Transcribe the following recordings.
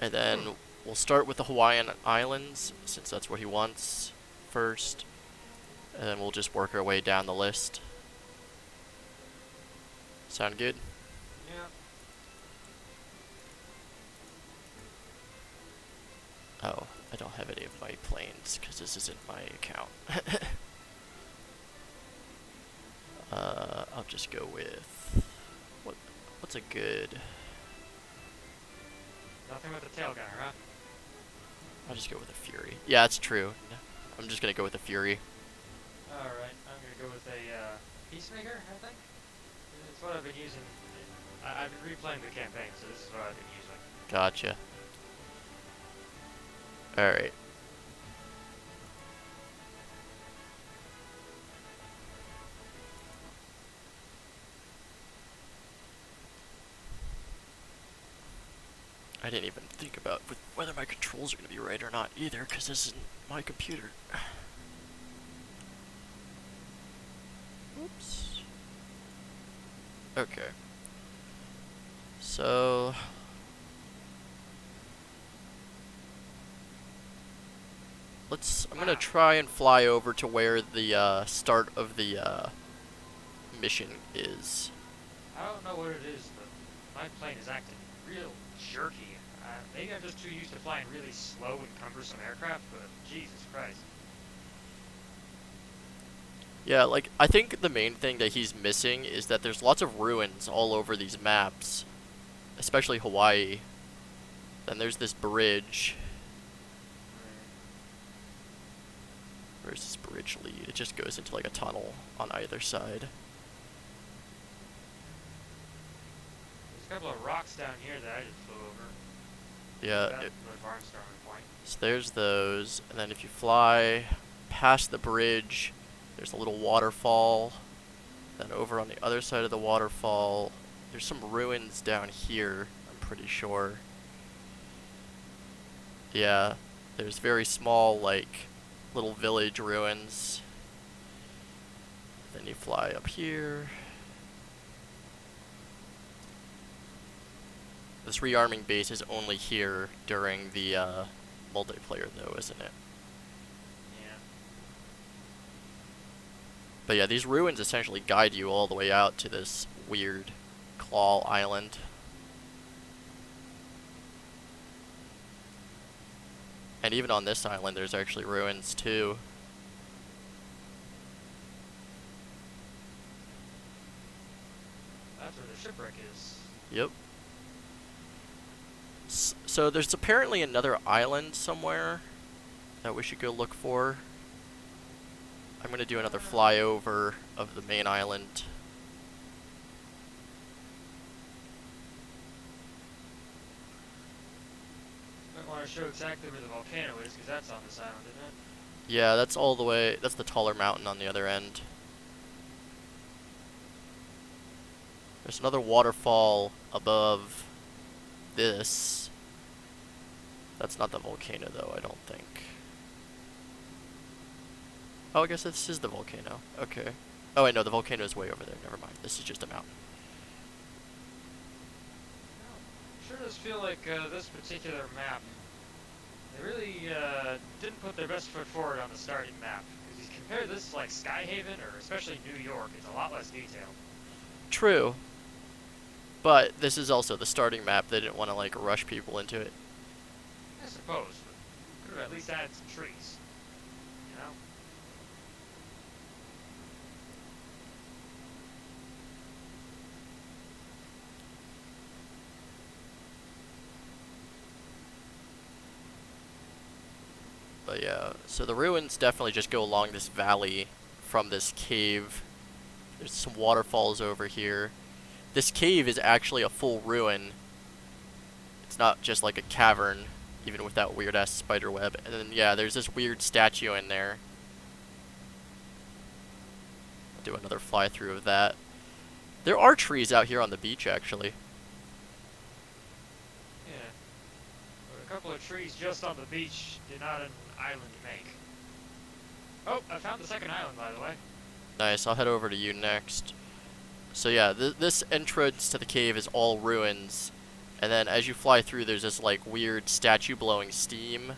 And then we'll start with the Hawaiian Islands, since that's what he wants first. And then we'll just work our way down the list. Sound good? Yeah. Oh, I don't have any of my planes, because this isn't my account. I'll just go with... What's a good... Nothing with the tail gunner, huh? I'll just go with a Fury. Yeah, that's true. I'm just gonna go with a Fury. Alright, I'm gonna go with a Peacemaker, I think. It's what I've been using. I've been replaying the campaign, so this is what I've been using. Gotcha. Alright. I didn't even think about whether my controls are going to be right or not either, because this isn't my computer. Oops. Okay. So... I'm going to try and fly over to where the start of the mission is. I don't know what it is, but my plane is acting real jerky. Maybe I'm just too used to flying really slow and cumbersome aircraft, but Jesus Christ. Yeah, like, I think the main thing that he's missing is that there's lots of ruins all over these maps, especially Hawaii. Then there's this bridge. Where's this bridge lead? It just goes into like a tunnel on either side. There's a couple of rocks down here that I just flew over. Yeah. That's the barnstorming point. So there's those, and then if you fly past the bridge, there's a little waterfall. Then over on the other side of the waterfall, there's some ruins down here, I'm pretty sure. Yeah, there's very small, like, little village ruins. Then you fly up here. This rearming base is only here during the multiplayer, though, isn't it? Yeah. But yeah, these ruins essentially guide you all the way out to this weird claw island. And even on this island, there's actually ruins, too. That's where the shipwreck is. Yep. So there's apparently another island somewhere that we should go look for. I'm going to do another flyover of the main island. Might want to show exactly where the volcano is, because that's on this island, isn't it? Yeah, that's all the way, that's the taller mountain on the other end. There's another waterfall above this. That's not the volcano, though, I don't think. Oh, I guess this is the volcano. Okay. Oh, wait, no, the volcano is way over there. Never mind. This is just a mountain. Sure does feel like this particular map, they really didn't put their best foot forward on the starting map. Because you compare this to like Skyhaven, or especially New York, it's a lot less detailed. True. But this is also the starting map. They didn't want to, like, rush people into it. I suppose, but could have at least added some trees. You know? But yeah, so the ruins definitely just go along this valley from this cave. There's some waterfalls over here. This cave is actually a full ruin. It's not just like a cavern, even with that weird-ass spider web. And then, yeah, there's this weird statue in there. I'll do another fly-through of that. There are trees out here on the beach, actually. Yeah. But a couple of trees just on the beach did not an island make. Oh, I found the second island, by the way. Nice, I'll head over to you next. So yeah, this entrance to the cave is all ruins. And then as you fly through, there's this like weird statue blowing steam.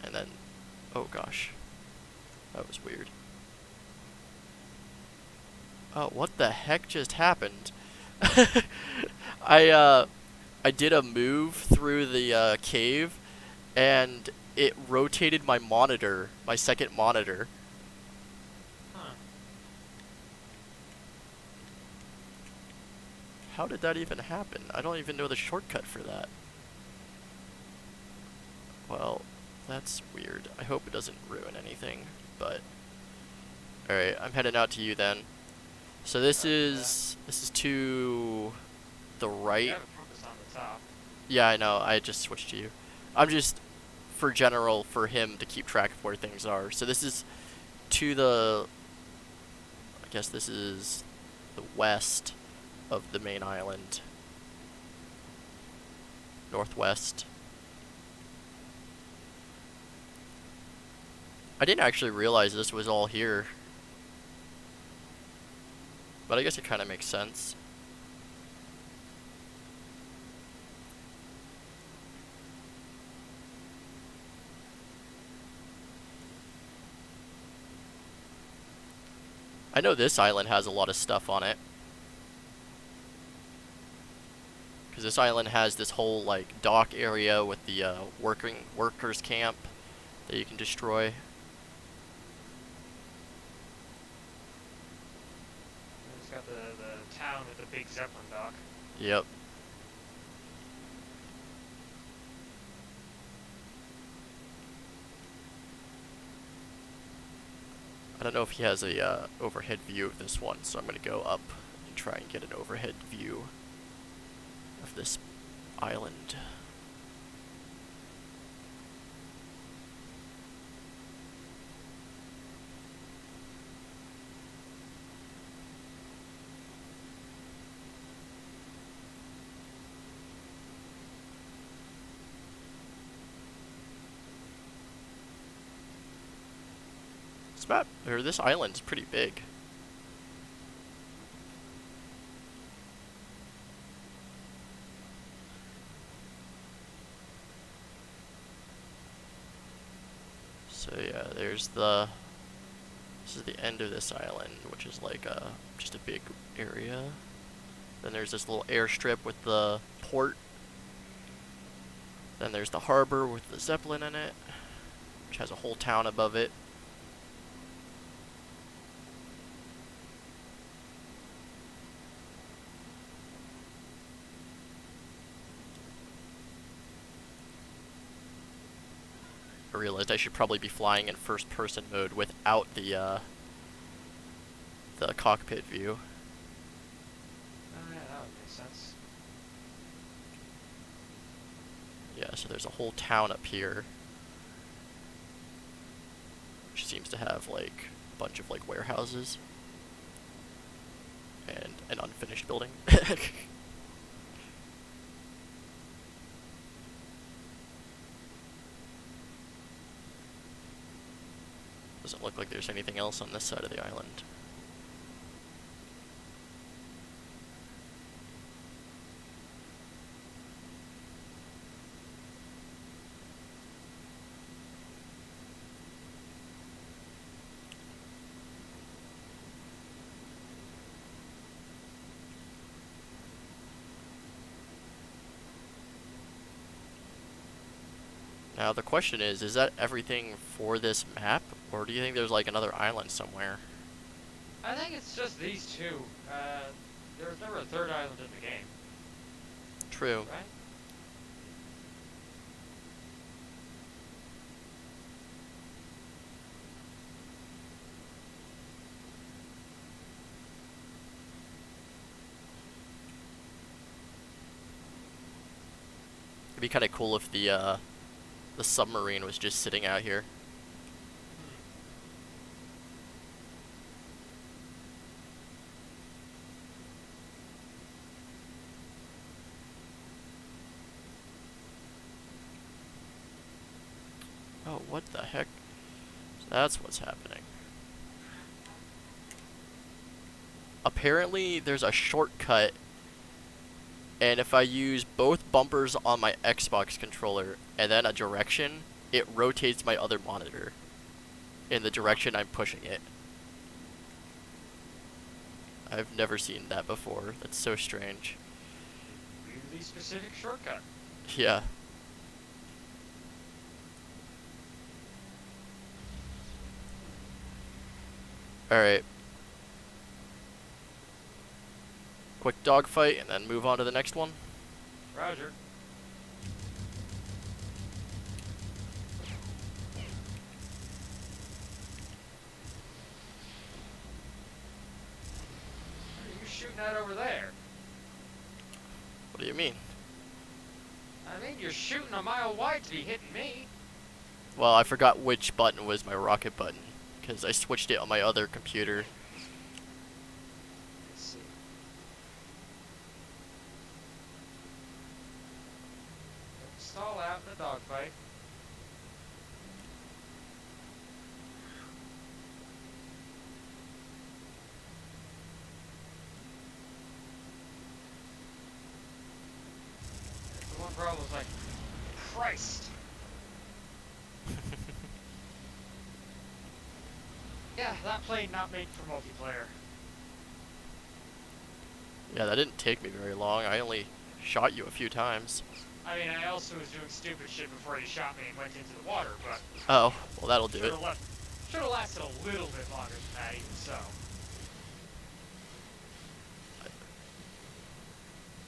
And then, oh gosh, that was weird. Oh, what the heck just happened? I did a move through the cave, and it rotated my monitor, my second monitor. Huh. How did that even happen? I don't even know the shortcut for that. Well, that's weird. I hope it doesn't ruin anything, but alright, I'm heading out to you then. So this is to the You right. have it focused on the top. Yeah, I know. I just switched to you. I'm just for general for him to keep track of where things are. So this is to the I guess this is the west of the main island. Northwest. I didn't actually realize this was all here. But I guess it kind of makes sense. I know this island has a lot of stuff on it. Because this island has this whole like dock area with the workers camp that you can destroy. It's got the town with the big Zeppelin dock. Yep. I don't know if he has a overhead view of this one, so I'm gonna go up and try and get an overhead view of this island. This map, or this island's pretty big. So yeah, there's this is the end of this island, which is like just a big area. Then there's this little airstrip with the port. Then there's the harbor with the Zeppelin in it, which has a whole town above it. I realized I should probably be flying in first person mode without the cockpit view. Oh yeah, that would make sense. Yeah, so there's a whole town up here, which seems to have like a bunch of like warehouses and an unfinished building. Doesn't look like there's anything else on this side of the island. Now the question is that everything for this map, or do you think there's like another island somewhere? I think it's just these two. There was never a third island in the game, True. right? It'd be kind of cool if the submarine was just sitting out here. Oh, what the heck? So that's what's happening. Apparently, there's a shortcut And if I use both bumpers on my Xbox controller and then a direction, it rotates my other monitor in the direction I'm pushing it. I've never seen that before. That's so strange. Weirdly specific shortcut. Yeah. Alright. Quick dogfight and then move on to the next one. Roger. What are you shooting at over there? What do you mean? I mean, you're shooting a mile wide to be hitting me. Well, I forgot which button was my rocket button, because I switched it on my other computer. Let's see. Stall out in a dogfight. The one problem is like, Christ. Yeah, that plane not made for multiplayer. Yeah, that didn't take me very long. I only shot you a few times. I mean, I also was doing stupid shit before you shot me and went into the water, but Oh, well that'll do it. should have lasted a little bit longer than that, even so.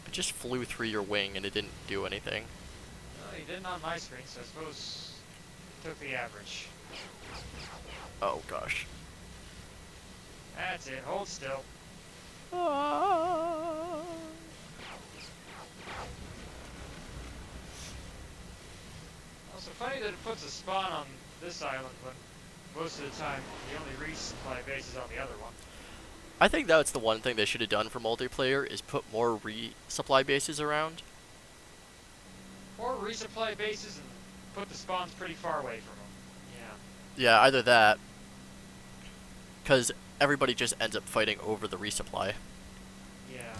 I just flew through your wing and it didn't do anything. Well, you didn't on my screen, so I suppose it took the average. Oh gosh. That's it. Hold still. Ah. Also funny that it puts a spawn on this island when most of the time the only resupply base is on the other one. I think that's the one thing they should have done for multiplayer is put more resupply bases around. Or resupply bases and put the spawns pretty far away from them. Yeah, either that. Because everybody just ends up fighting over the resupply. Yeah.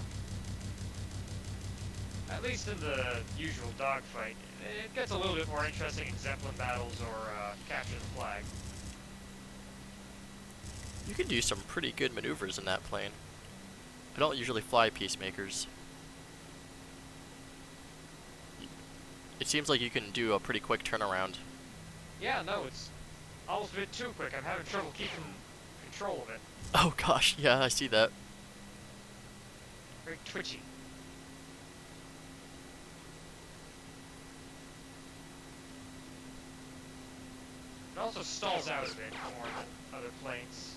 At least in the usual dogfight. It gets a little bit more interesting in Zeppelin battles or capture the flag. You can do some pretty good maneuvers in that plane. I don't usually fly peacemakers. It seems like you can do a pretty quick turnaround. Yeah, no, it's almost a bit too quick. I'm having trouble keeping control of it. Oh gosh, yeah, I see that. Very twitchy. It also stalls out a bit more than other planes.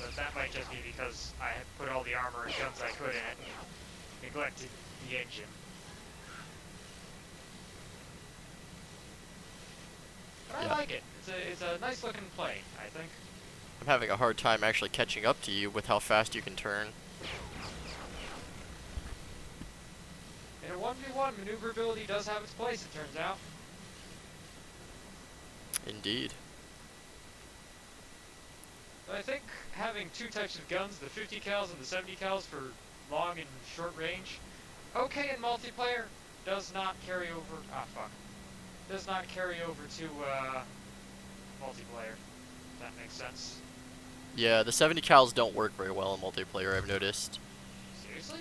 But that might just be because I had put all the armor and guns I could in it and neglected the engine. But Yeah. I like it. It's a nice looking plane, I think. I'm having a hard time actually catching up to you with how fast you can turn. In a 1v1, maneuverability does have its place, it turns out. Indeed. But I think having two types of guns, the 50 cals and the 70 cals for long and short range, okay in multiplayer, does not carry over. Does not carry over to multiplayer. If that makes sense. Yeah, the 70 cals don't work very well in multiplayer, I've noticed. Seriously?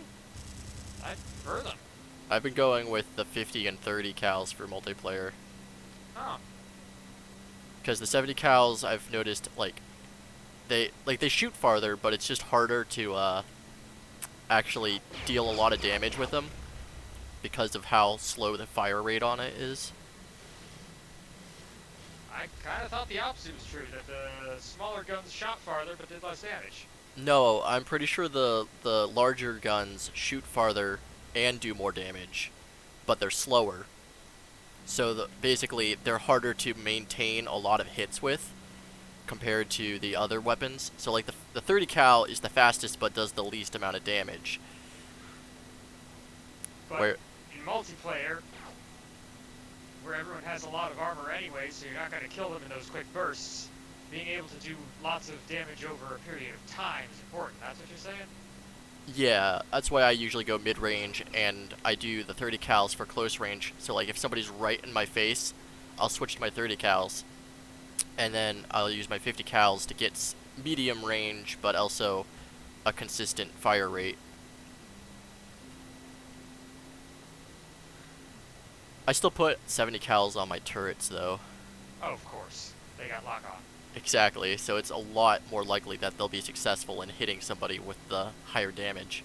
I prefer them. I've been going with the 50 and 30 cals for multiplayer. Huh. Because the 70 cals, I've noticed, they shoot farther, but it's just harder to actually deal a lot of damage with them because of how slow the fire rate on it is. I kind of thought the opposite was true, that the smaller guns shot farther but did less damage. No, I'm pretty sure the larger guns shoot farther and do more damage, but they're slower. So basically, they're harder to maintain a lot of hits with compared to the other weapons. So like the 30 cal is the fastest but does the least amount of damage. But in multiplayer, where everyone has a lot of armor anyway, so you're not going to kill them in those quick bursts, being able to do lots of damage over a period of time is important. That's what you're saying? Yeah, that's why I usually go mid-range, and I do the 30 cals for close range. So like if somebody's right in my face, I'll switch to my 30 cals, and then I'll use my 50 cals to get medium range, but also a consistent fire rate. I still put 70 cals on my turrets though. Oh, of course. They got lock on. Exactly, so it's a lot more likely that they'll be successful in hitting somebody with the higher damage.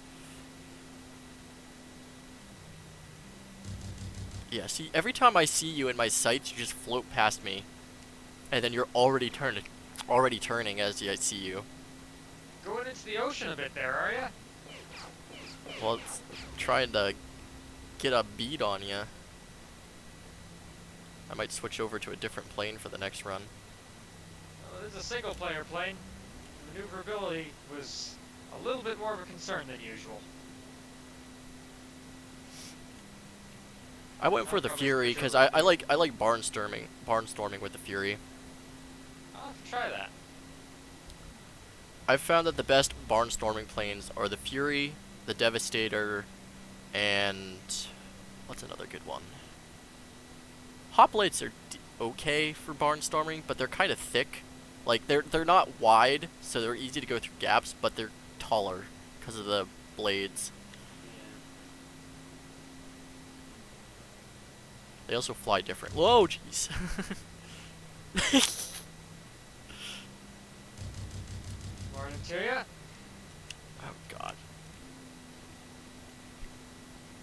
Yeah, see, every time I see you in my sights, you just float past me, and then you're already turning as I see you. Going into the ocean a bit there, are ya? Well, it's trying to get a bead on you. I might switch over to a different plane for the next run. Well, this is a single-player plane. Maneuverability was a little bit more of a concern than usual. I went for the Fury because I like barnstorming with the Fury. I'll have to try that. I've found that the best barnstorming planes are the Fury, the Devastator, and what's another good one? Hoplites are okay for barnstorming, but they're kind of thick. Like they're not wide, so they're easy to go through gaps, but they're taller because of the blades. They also fly different. Whoa, jeez. Morning to ya. Oh god.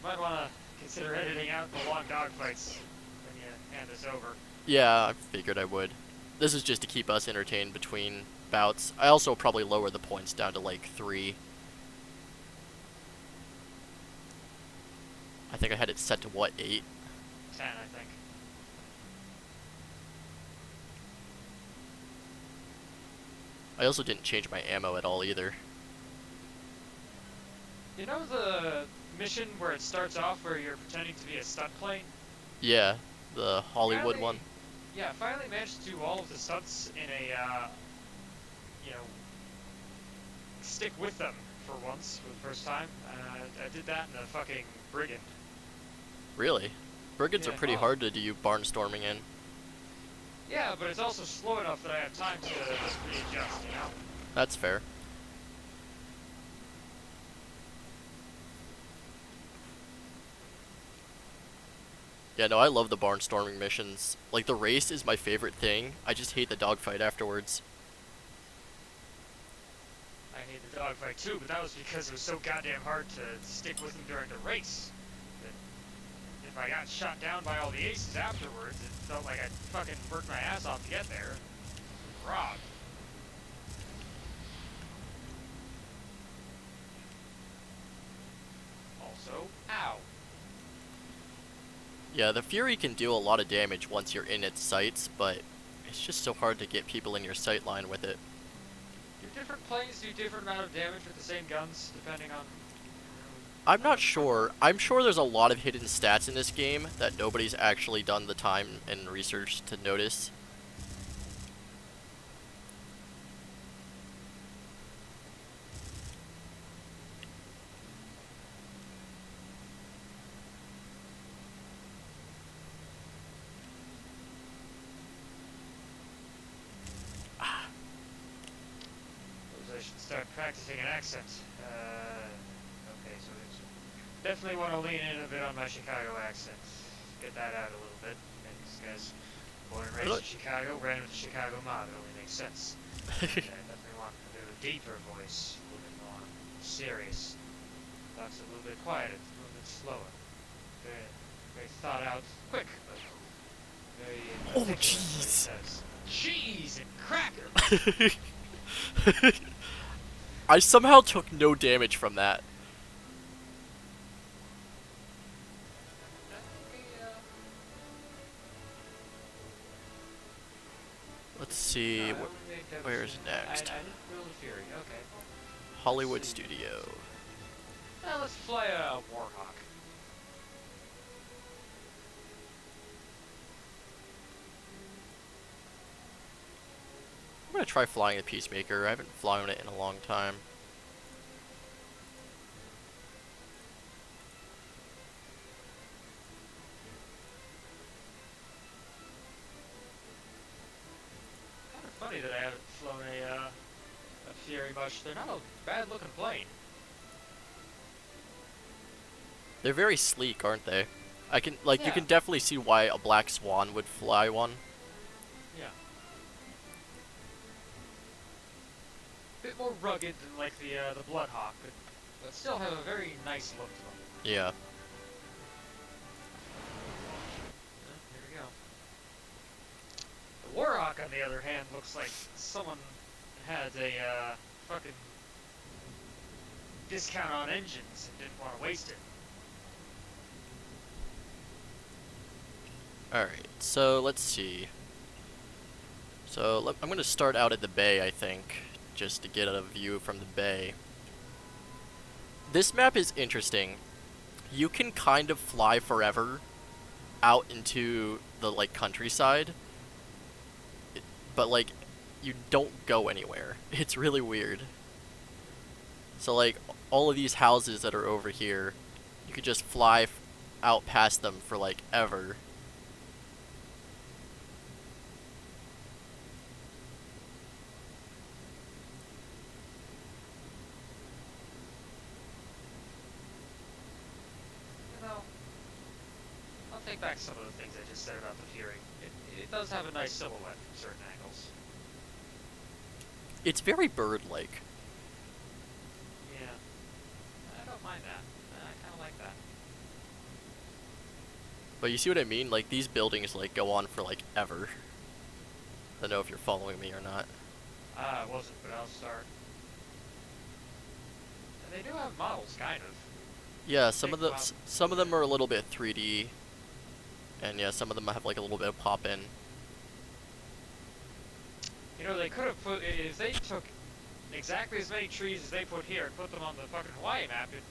Might want to consider editing out the long dogfights when you hand this over. Yeah, I figured I would. This is just to keep us entertained between bouts. I also probably lower the points down to like 3. I think I had it set to what, 8? 10, I think. I also didn't change my ammo at all either. You know the mission where it starts off where you're pretending to be a stunt plane? Yeah, the Hollywood Finally, one. Yeah, finally managed to do all of the stunts in a, you know, stick with them for once for the first time. I did that in a fucking Brigand. Really? Brigands Yeah, are pretty hard to do barnstorming in. Yeah, but it's also slow enough that I have time to readjust, you know? That's fair. Yeah, no, I love the barnstorming missions. Like, the race is my favorite thing. I just hate the dogfight afterwards. I hate the dogfight too, but that was because it was so goddamn hard to stick with them during the race. That if I got shot down by all the aces afterwards, it felt like I'd fucking worked my ass off to get there. Rob. Also, ow. Yeah, the Fury can do a lot of damage once you're in its sights, but it's just so hard to get people in your sight line with it. Do different planes do different amount of damage with the same guns, depending on... I'm not sure. I'm sure there's a lot of hidden stats in this game that nobody's actually done the time and research to notice. I should start practicing an accent. Okay, so it's definitely want to lean in a bit on my Chicago accent. Get that out a little bit. This guy's born and raised in Chicago, ran with the Chicago mob. It only makes sense. I definitely want a bit of a deeper voice, a little bit more serious. Thoughts a little bit quieter, a little bit slower. Very, very thought out, quick, but very. Oh, jeez. Cheese and cracker. I somehow took no damage from that. Let's see, where's next? I didn't build a Fury, okay. Hollywood Studio. Let's fly a Warhawk. I'm gonna try flying the Peacemaker. I haven't flown it in a long time. very much. They're not a bad-looking plane. They're very sleek, aren't they? I can, like, you Yeah, can definitely see why a black swan would fly one. yeah. Bit more rugged than like the Bloodhawk, but still have a very nice look to them. Yeah. Here we go. The Warhawk, on the other hand, looks like someone had a fucking discount on engines and didn't want to waste it. Alright, so let's see. So I'm going to start out at the bay, I think, just to get a view from the bay. This map is interesting. You can kind of fly forever out into the, like, countryside, but, like, you don't go anywhere. It's really weird. So, like, all of these houses that are over here, you could just fly out past them for, like, ever. You know, I'll take back some of the things I just said about the Fury. It does have a nice silhouette from certain angles. It's very bird-like. Yeah, I don't mind that. I kind of like that. But you see what I mean? Like, these buildings, like, go on for, like, ever. I don't know if you're following me or not. I wasn't, but I'll start. And they do have models, kind of. Yeah, some of them are a little bit 3D, and yeah, some of them have like a little bit of pop-in. You know, they could have put, if they took exactly as many trees as they put here and put them on the fucking Hawaii map, it'd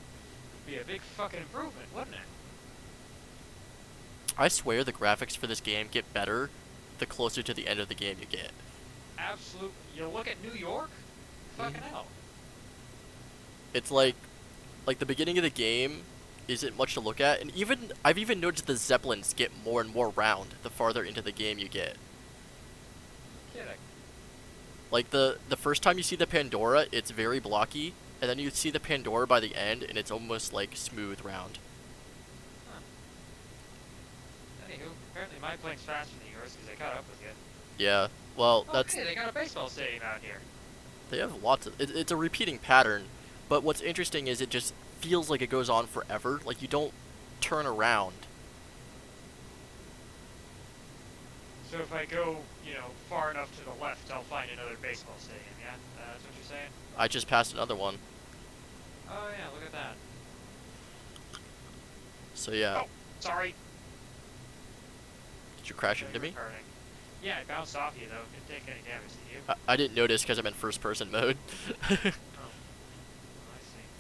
be a big fucking improvement, wouldn't it? I swear the graphics for this game get better the closer to the end of the game you get. Absolute. You look at New York? Fucking hell. It's like the beginning of the game isn't much to look at, and I've even noticed the Zeppelins get more and more round the farther into the game you get. Kidding. Like the first time you see the Pandora, it's very blocky, and then you see the Pandora by the end, and it's almost like smooth round. Huh. Anywho, apparently my plane's faster than yours because I caught up with you. Yeah, well, that's... Okay, they got a baseball stadium out here. They have lots of... It's a repeating pattern, but what's interesting is it just feels like it goes on forever. Like, you don't turn around. So if I go, you know, far enough to the left, I'll find another baseball stadium, yeah? That's what you're saying? I just passed another one. Oh yeah, look at that. So yeah. Oh, sorry. Did you crash into me? Returning. Yeah, I bounced off you though. Didn't take any damage, did you? I didn't notice because I'm in first person mode. Oh. I see.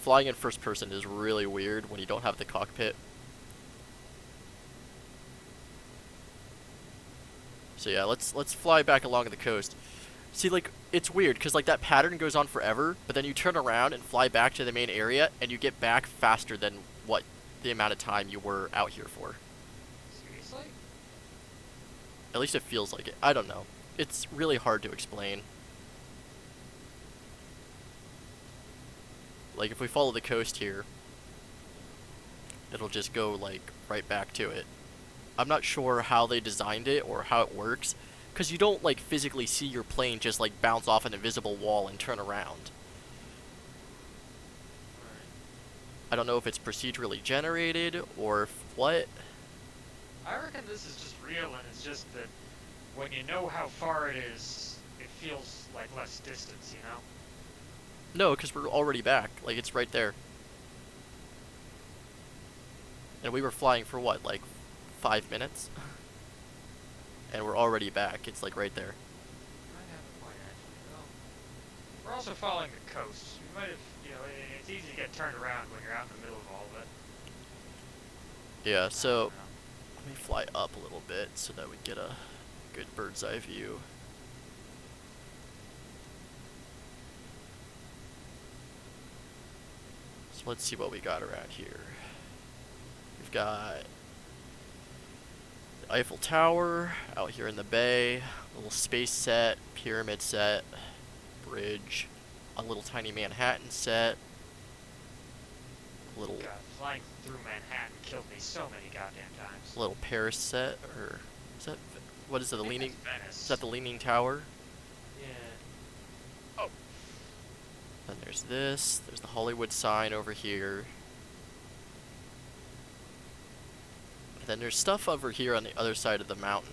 Flying in first person is really weird when you don't have the cockpit. So yeah, let's fly back along the coast. See, like, it's weird because like that pattern goes on forever, but then you turn around and fly back to the main area and you get back faster than what the amount of time you were out here for. Seriously? At least it feels like it. I don't know. It's really hard to explain. Like, if we follow the coast here, it'll just go, like, right back to it. I'm not sure how they designed it or how it works, because you don't, like, physically see your plane just, like, bounce off an invisible wall and turn around. I don't know if it's procedurally generated or if what. I reckon this is just real, and it's just that when you know how far it is, it feels like less distance, you know? No, because we're already back. Like, it's right there. And we were flying for what, like 5 minutes? And we're already back. It's like right there. You might have a point, actually. Well, we're also following the coast. We might have, you know, it's easy to get turned around when you're out in the middle of all of it. Yeah, so let me fly up a little bit so that we get a good bird's eye view. So let's see what we got around here. We've got the Eiffel Tower out here in the bay, little space set, pyramid set, bridge, a little tiny Manhattan set. A little God, flying through Manhattan killed me so many goddamn times. Paris set, or is that what is it? I The think leaning? that's Is that Venice. the Leaning Tower? Yeah. Oh, Then there's this. There's the Hollywood sign over here. And then there's stuff over here on the other side of the mountain.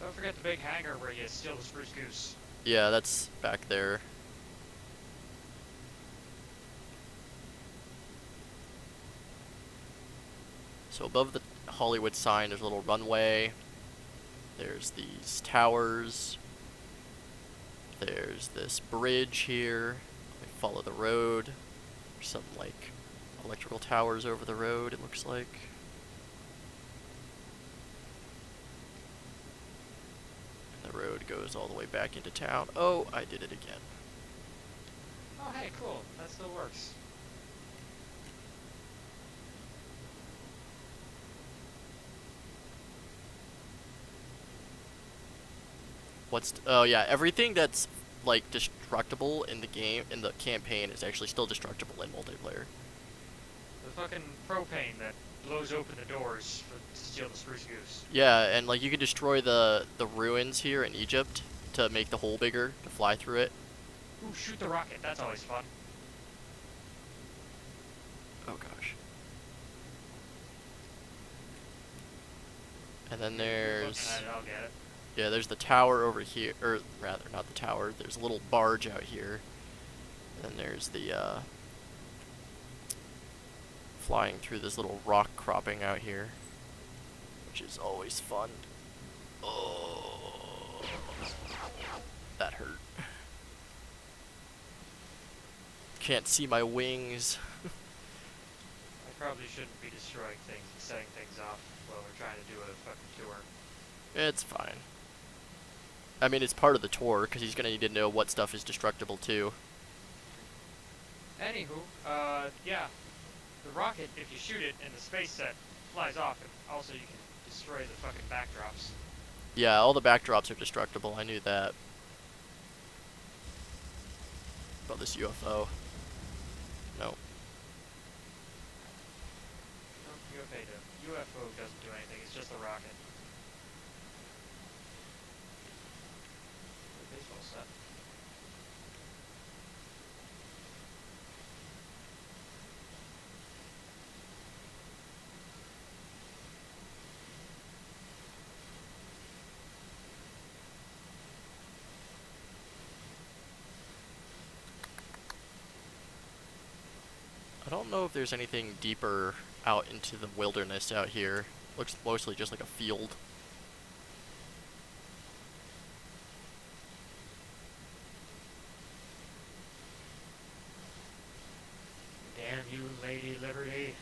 don't forget the big hangar where you steal the spruce goose. Yeah, that's back there. So above the Hollywood sign, there's a little runway. There's these towers. There's this bridge here. We follow the road. There's some like electrical towers over the road, it looks like. And the road goes all the way back into town. Oh, I did it again. Oh, hey, cool. That still works. Oh yeah, everything that's like destructible in the game, in the campaign, is actually still destructible in multiplayer. The fucking propane that blows open the doors to steal the spruce goose. Yeah, and like you can destroy the ruins here in Egypt to make the hole bigger to fly through it. Ooh, shoot the rocket. That's always fun. Oh gosh. And then there's Looking at it, I'll get it. yeah, there's the tower over here, or rather not the tower. There's a little barge out here. And then there's the flying through this little rock cropping out here, which is always fun. Oh, that hurt. Can't see my wings. I probably shouldn't be destroying things and setting things off while we're trying to do a fucking tour. It's fine. I mean, it's part of the tour, because he's gonna need to know what stuff is destructible too. Anywho, yeah. The rocket, if you shoot it in the space set, flies off. And also, you can destroy the fucking backdrops. Yeah, all the backdrops are destructible, I knew that. About this UFO. No. No, UFO doesn't do anything, it's just a rocket. The baseball set. I don't know if there's anything deeper out into the wilderness out here. Looks mostly just like a field. Damn you, Lady Liberty.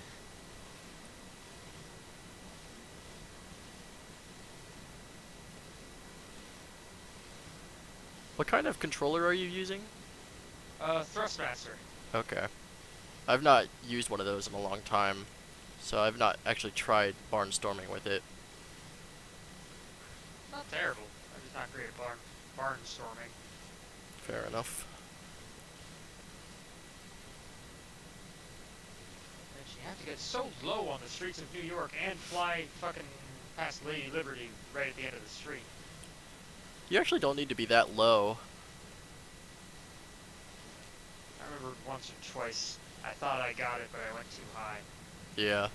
What kind of controller are you using? Thrustmaster. Okay. I've not used one of those in a long time, so I've not actually tried barnstorming with it. Not terrible. I'm just not great at barnstorming. Fair enough. And you have to get so low on the streets of New York and fly fucking past Lady Liberty right at the end of the street. You actually don't need to be that low. I remember once or twice I thought I got it, but I went too high. Yeah.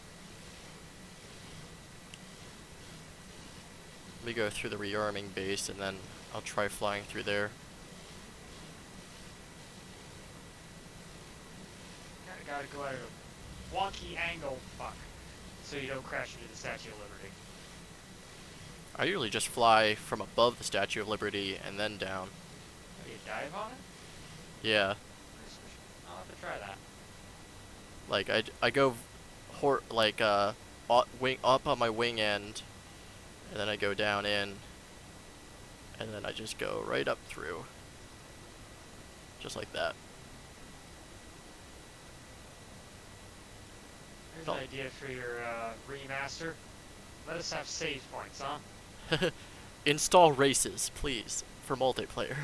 Let me go through the rearming base and then I'll try flying through there. Gotta go at a wonky angle, fuck, so you don't crash into the Statue of Liberty. I usually just fly from above the Statue of Liberty and then down. Oh, you dive on it? Yeah. I'll have to try that. Like I go wing up on my wing end, and then I go down in, and then I just go right up through. Just like that. Here's Oh. an idea for your remaster. Let us have save points, huh? Install races, please, for multiplayer.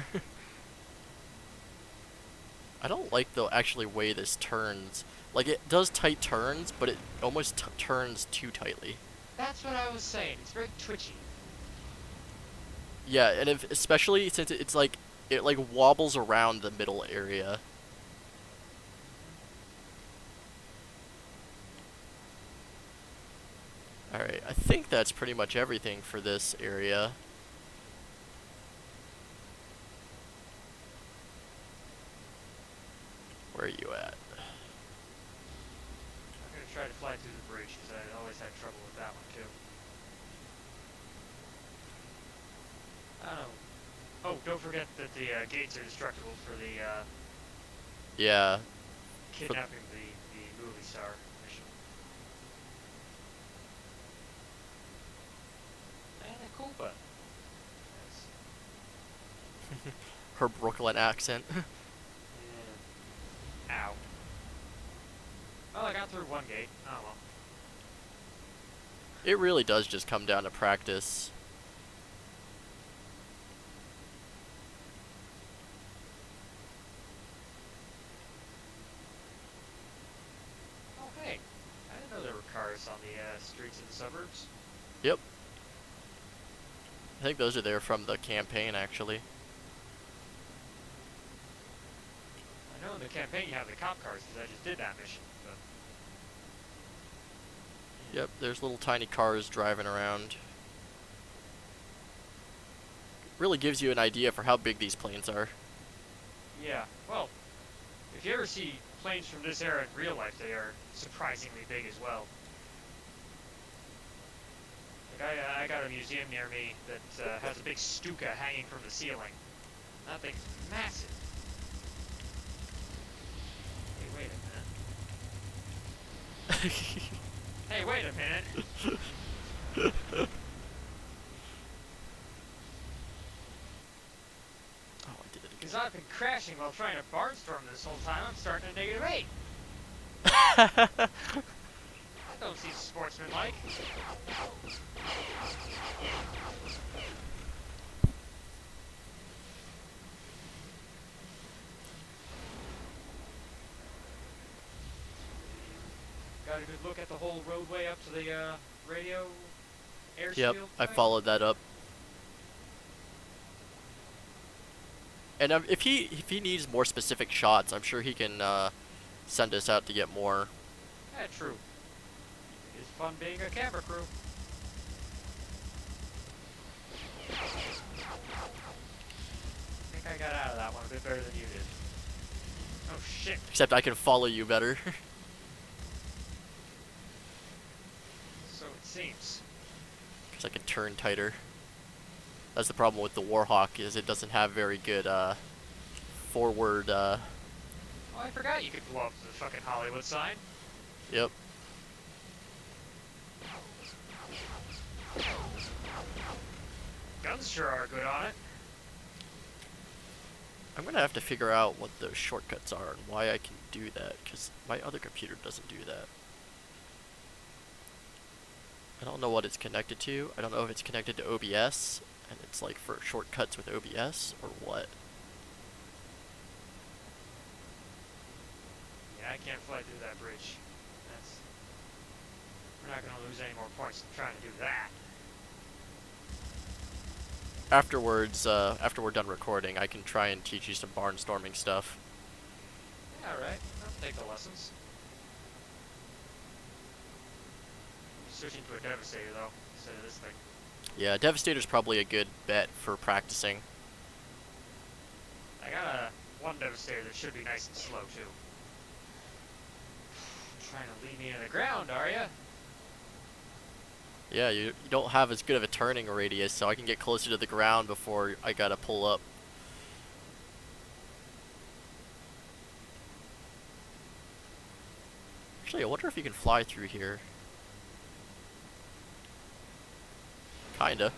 I don't like the actually way this turns. Like it does tight turns, but it almost turns too tightly. That's what I was saying. It's very twitchy. Yeah, and if especially since it's like it like wobbles around the middle area. All right, I think that's pretty much everything for this area. Where are you at? I'm gonna try to fly through the bridge because I always had trouble with that one too. I don't know. Oh, don't forget that the gates are destructible for the Yeah, for kidnapping the movie star mission. And a Koopa. Yes. her Brooklyn accent. Yeah. Ow. Well, I got through one gate. Oh well. It really does just come down to practice. Oh hey, I didn't know there were cars on the streets of the suburbs. Yep. I think those are there from the campaign, actually. I know in the campaign you have the cop cars because I just did that mission. But Yep, there's little tiny cars driving around. Really gives you an idea for how big these planes are. yeah, well, if you ever see planes from this era in real life, they are surprisingly big as well. Like I got a museum near me that has a big Stuka hanging from the ceiling. That thing's massive. Hey, wait a minute. Hey, wait a minute. Oh, I did it Because I've been crashing while trying to barnstorm this whole time. I'm starting at -8. again. That don't seem sportsmanlike. Got a good look at the whole roadway up to the radio airsfield. Yep, I thing? followed that up. And if he needs more specific shots, I'm sure he can send us out to get more. Yeah, true. It is fun being a camera crew. I think I got out of that one a bit better than you did. Oh shit. Except I can follow you better. So it seems. Because I can turn tighter. That's the problem with the Warhawk, is it doesn't have very good forward. Oh, I forgot you could blow up the fucking Hollywood sign. Yep. Guns sure are good on it. I'm gonna have to figure out what those shortcuts are and why I can do that, because my other computer doesn't do that. I don't know what it's connected to. I don't know if it's connected to OBS, and it's like for shortcuts with OBS, or what. Yeah, I can't fly through that bridge. We're not gonna lose any more points trying to do that. Afterwards, after we're done recording, I can try and teach you some barnstorming stuff. Yeah, alright. I'll take the lessons. Switching to a Devastator, though, instead of this thing. Yeah, Devastator's probably a good bet for practicing. I got one Devastator that should be nice and slow, too. Trying to lead me into the ground, are ya? Yeah, you don't have as good of a turning radius, so I can get closer to the ground before I gotta pull up. Actually, I wonder if you can fly through here. Kinda.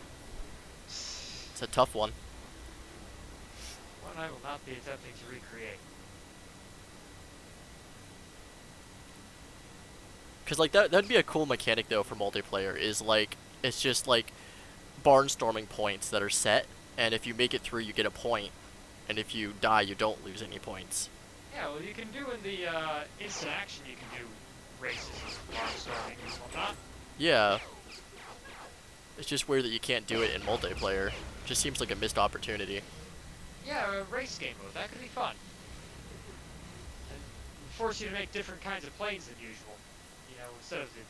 It's a tough one. One I will not be attempting to recreate. Cause like that'd be a cool mechanic though for multiplayer, is like it's just like barnstorming points that are set, and if you make it through you get a point, and if you die you don't lose any points. Yeah, well, you can do in the instant action, you can do races, barnstorming, and whatnot. Yeah, it's just weird that you can't do it in multiplayer. Just seems like a missed opportunity. Yeah, a race game mode, that could be fun. And force you to make different kinds of planes than usual. You know, instead of the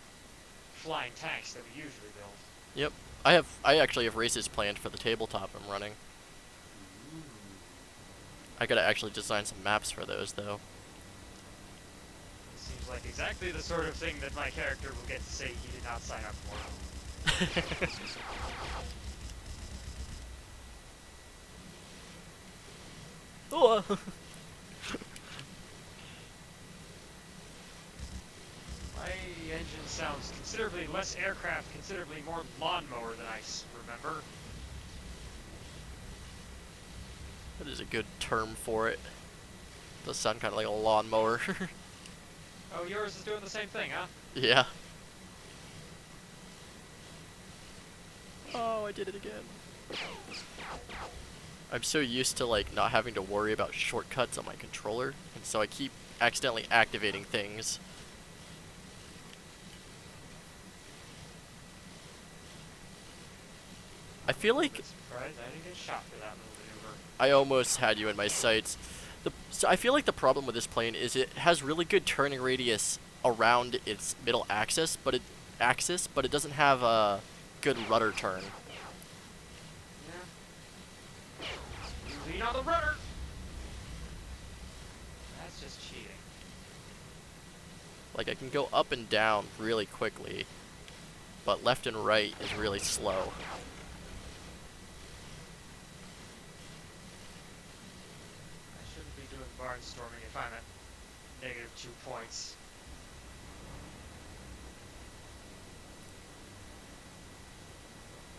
flying tanks that we usually build. Yep. I actually have races planned for the tabletop I'm running. I gotta actually design some maps for those though. It seems like exactly the sort of thing that my character will get to say he did not sign up for. Oh. My engine sounds considerably less aircraft, considerably more lawnmower than I remember. That is a good term for it. Does sound kind of like a lawnmower. Oh, yours is doing the same thing, huh? Yeah. Oh, I did it again. I'm so used to like not having to worry about shortcuts on my controller, and so I keep accidentally activating things. I feel like I'm surprised I didn't get shot for that little maneuver. I almost had you in my sights. So I feel like the problem with this plane is it has really good turning radius around its middle axis, but it doesn't have a good rudder turn. Yeah. You lean on the rudder! That's just cheating. Like I can go up and down really quickly, but left and right is really slow. I shouldn't be doing barnstorming if I'm at -2 points.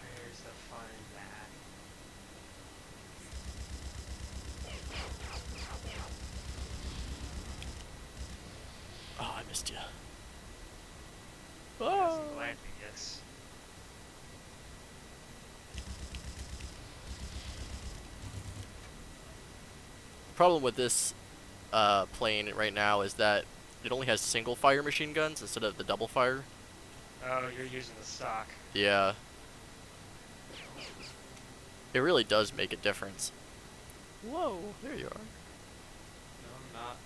Where's the fun in that? Oh, I missed you. Hasn't landed yet. Problem with this plane right now is that it only has single fire machine guns instead of the double fire. Oh, you're using the stock. Yeah. It really does make a difference. Whoa, there you are. No, I'm not.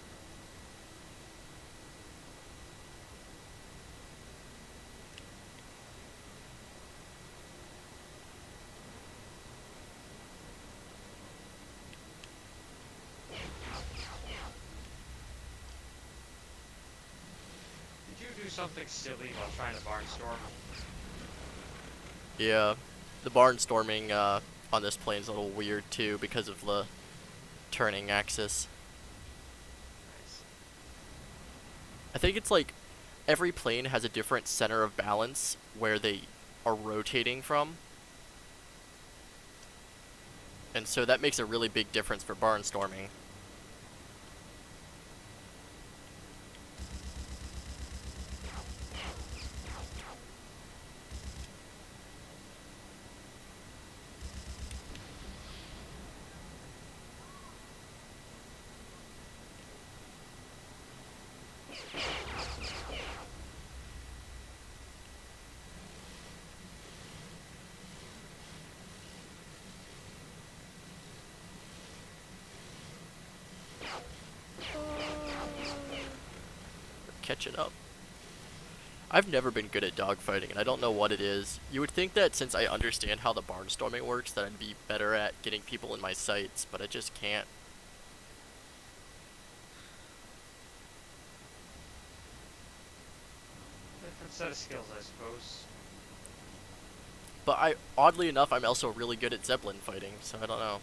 Did you do something silly while trying to barnstorm? Yeah. The barnstorming on this plane is a little weird too because of the turning axis. Nice. I think it's like every plane has a different center of balance where they are rotating from. And so that makes a really big difference for barnstorming. Catching up. I've never been good at dogfighting, and I don't know what it is. You would think that since I understand how the barnstorming works, that I'd be better at getting people in my sights, but I just can't. Different set of skills, I suppose. But oddly enough, I'm also really good at Zeppelin fighting, so I don't know.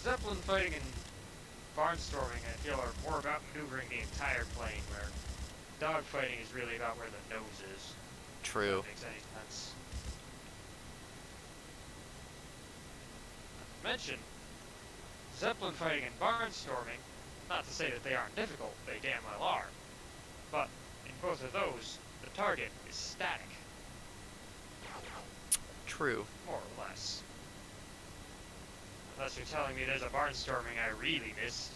Zeppelin fighting and barnstorming, I feel, are more about maneuvering the entire plane, where dogfighting is really about where the nose is. True. If that makes any sense. Not to mention, Zeppelin fighting and barnstorming, not to say that they aren't difficult, they damn well are. But in both of those, the target is static, True. more or less. Unless you're telling me there's a barnstorming I really missed.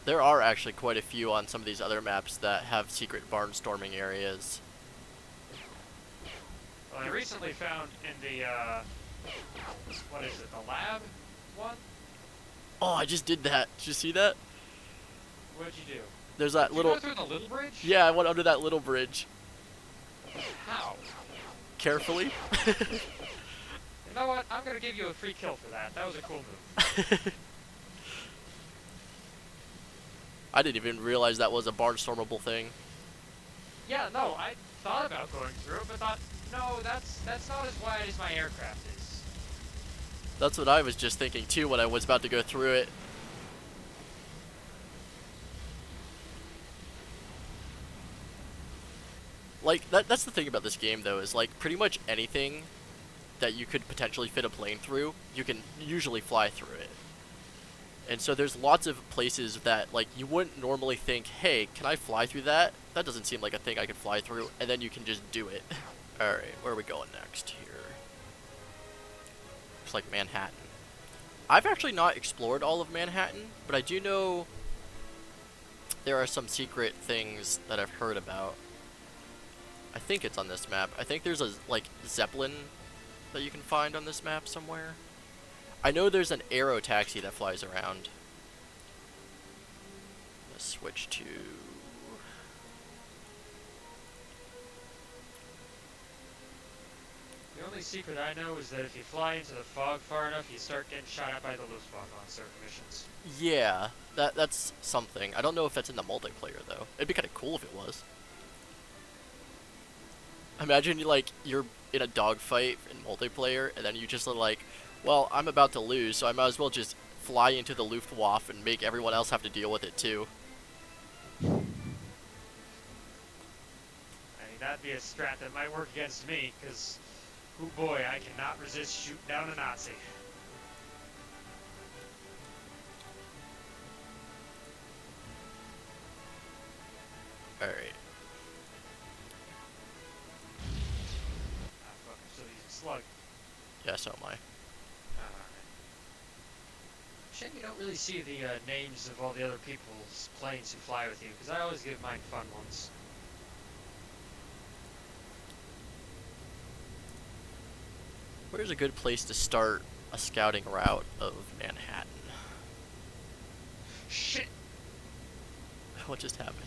There are actually quite a few on some of these other maps that have secret barnstorming areas. Well, I recently found in the, what is it, the lab one? Oh, I just did that. Did you see that? What'd you do? There's that Did you go little... through the little bridge? Yeah, I went under that little bridge. How? Carefully. You know what? I'm gonna give you a free kill for that. That was a cool move. I didn't even realize that was a barnstormable thing. Yeah, no, I thought about going through it, but thought, no, that's not as wide as my aircraft is. That's what I was just thinking too when I was about to go through it. Like, that's the thing about this game though, is like pretty much anything that you could potentially fit a plane through, you can usually fly through it. And so there's lots of places that like you wouldn't normally think, hey, can I fly through that? That doesn't seem like a thing I could fly through, and then you can just do it. Alright, where are we going next here? Looks like Manhattan. I've actually not explored all of Manhattan, but I do know there are some secret things that I've heard about. I think it's on this map. I think there's a like Zeppelin that you can find on this map somewhere. I know there's an aero taxi that flies around. Let's switch to... The only secret I know is that if you fly into the fog far enough, you start getting shot at by the Luftwaffe on certain missions. Yeah, that's something. I don't know if that's in the multiplayer though. It'd be kind of cool if it was. Imagine you're in a dogfight in multiplayer, and then you just are like, well, I'm about to lose, so I might as well just fly into the Luftwaffe and make everyone else have to deal with it too. I mean, that'd be a strat that might work against me, because, oh boy, I cannot resist shooting down a Nazi. Alright. Ah, fuck, I'm still using slug. Yeah, so am I. Shame you don't really see the names of all the other people's planes who fly with you, because I always give mine fun ones. Where's a good place to start a scouting route of Manhattan? Shit! What just happened?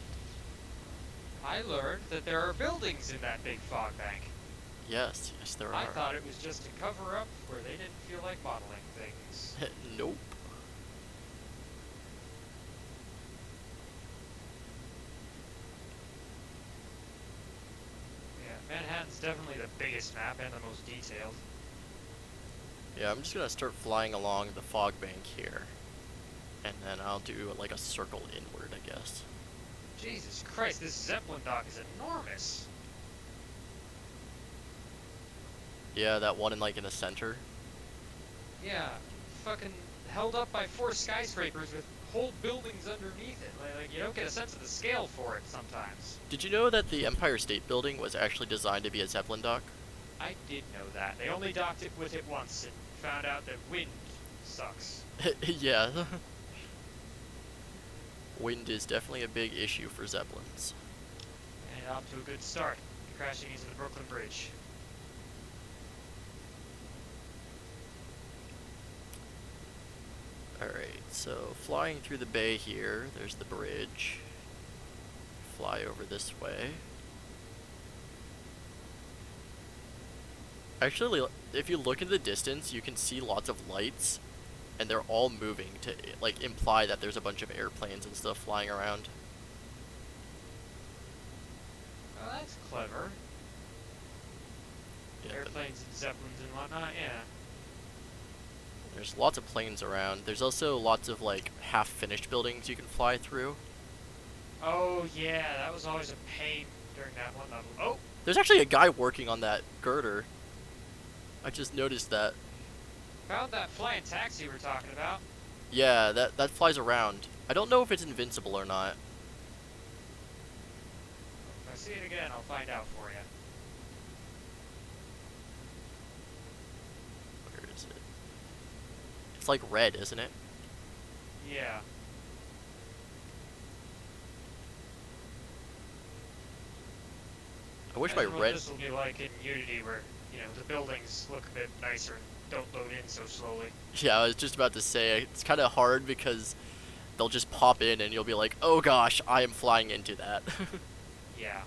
I learned that there are buildings in that big fog bank. Yes, there are. I thought it was just a cover-up where they didn't feel like modeling things. Nope. Yeah, Manhattan's definitely the biggest map and the most detailed. Yeah, I'm just gonna start flying along the fog bank here. And then I'll do like a circle inward, I guess. Jesus Christ, this Zeppelin dock is enormous. Yeah, that one in the center. Yeah, fucking held up by 4 skyscrapers with whole buildings underneath it. Like you don't get a sense of the scale for it sometimes. Did you know that the Empire State Building was actually designed to be a Zeppelin dock? I did know that. They only docked it with it once and found out that wind sucks. Yeah. Wind is definitely a big issue for Zeppelins. And off to a good start, crashing into the Brooklyn Bridge. Alright, so flying through the bay here, there's the bridge. Fly over this way. Actually, if you look in the distance, you can see lots of lights, and they're all moving to imply that there's a bunch of airplanes and stuff flying around. Oh, that's clever. Yeah, Airplanes and Zeppelins and whatnot, yeah. there's lots of planes around. There's also lots of half-finished buildings you can fly through. Oh yeah, that was always a pain during that one level. Oh! There's actually a guy working on that girder. I just noticed that. Found that flying taxi we're talking about. Yeah, that flies around. I don't know if it's invincible or not. If I see it again, I'll find out for you. Where is it? It's red, isn't it? Yeah. I wish my Imagine what red. this will be like in Unity, where the buildings look a bit nicer and don't load in so slowly. Yeah, I was just about to say it's kind of hard because they'll just pop in and you'll be like, oh gosh, I am flying into that. Yeah.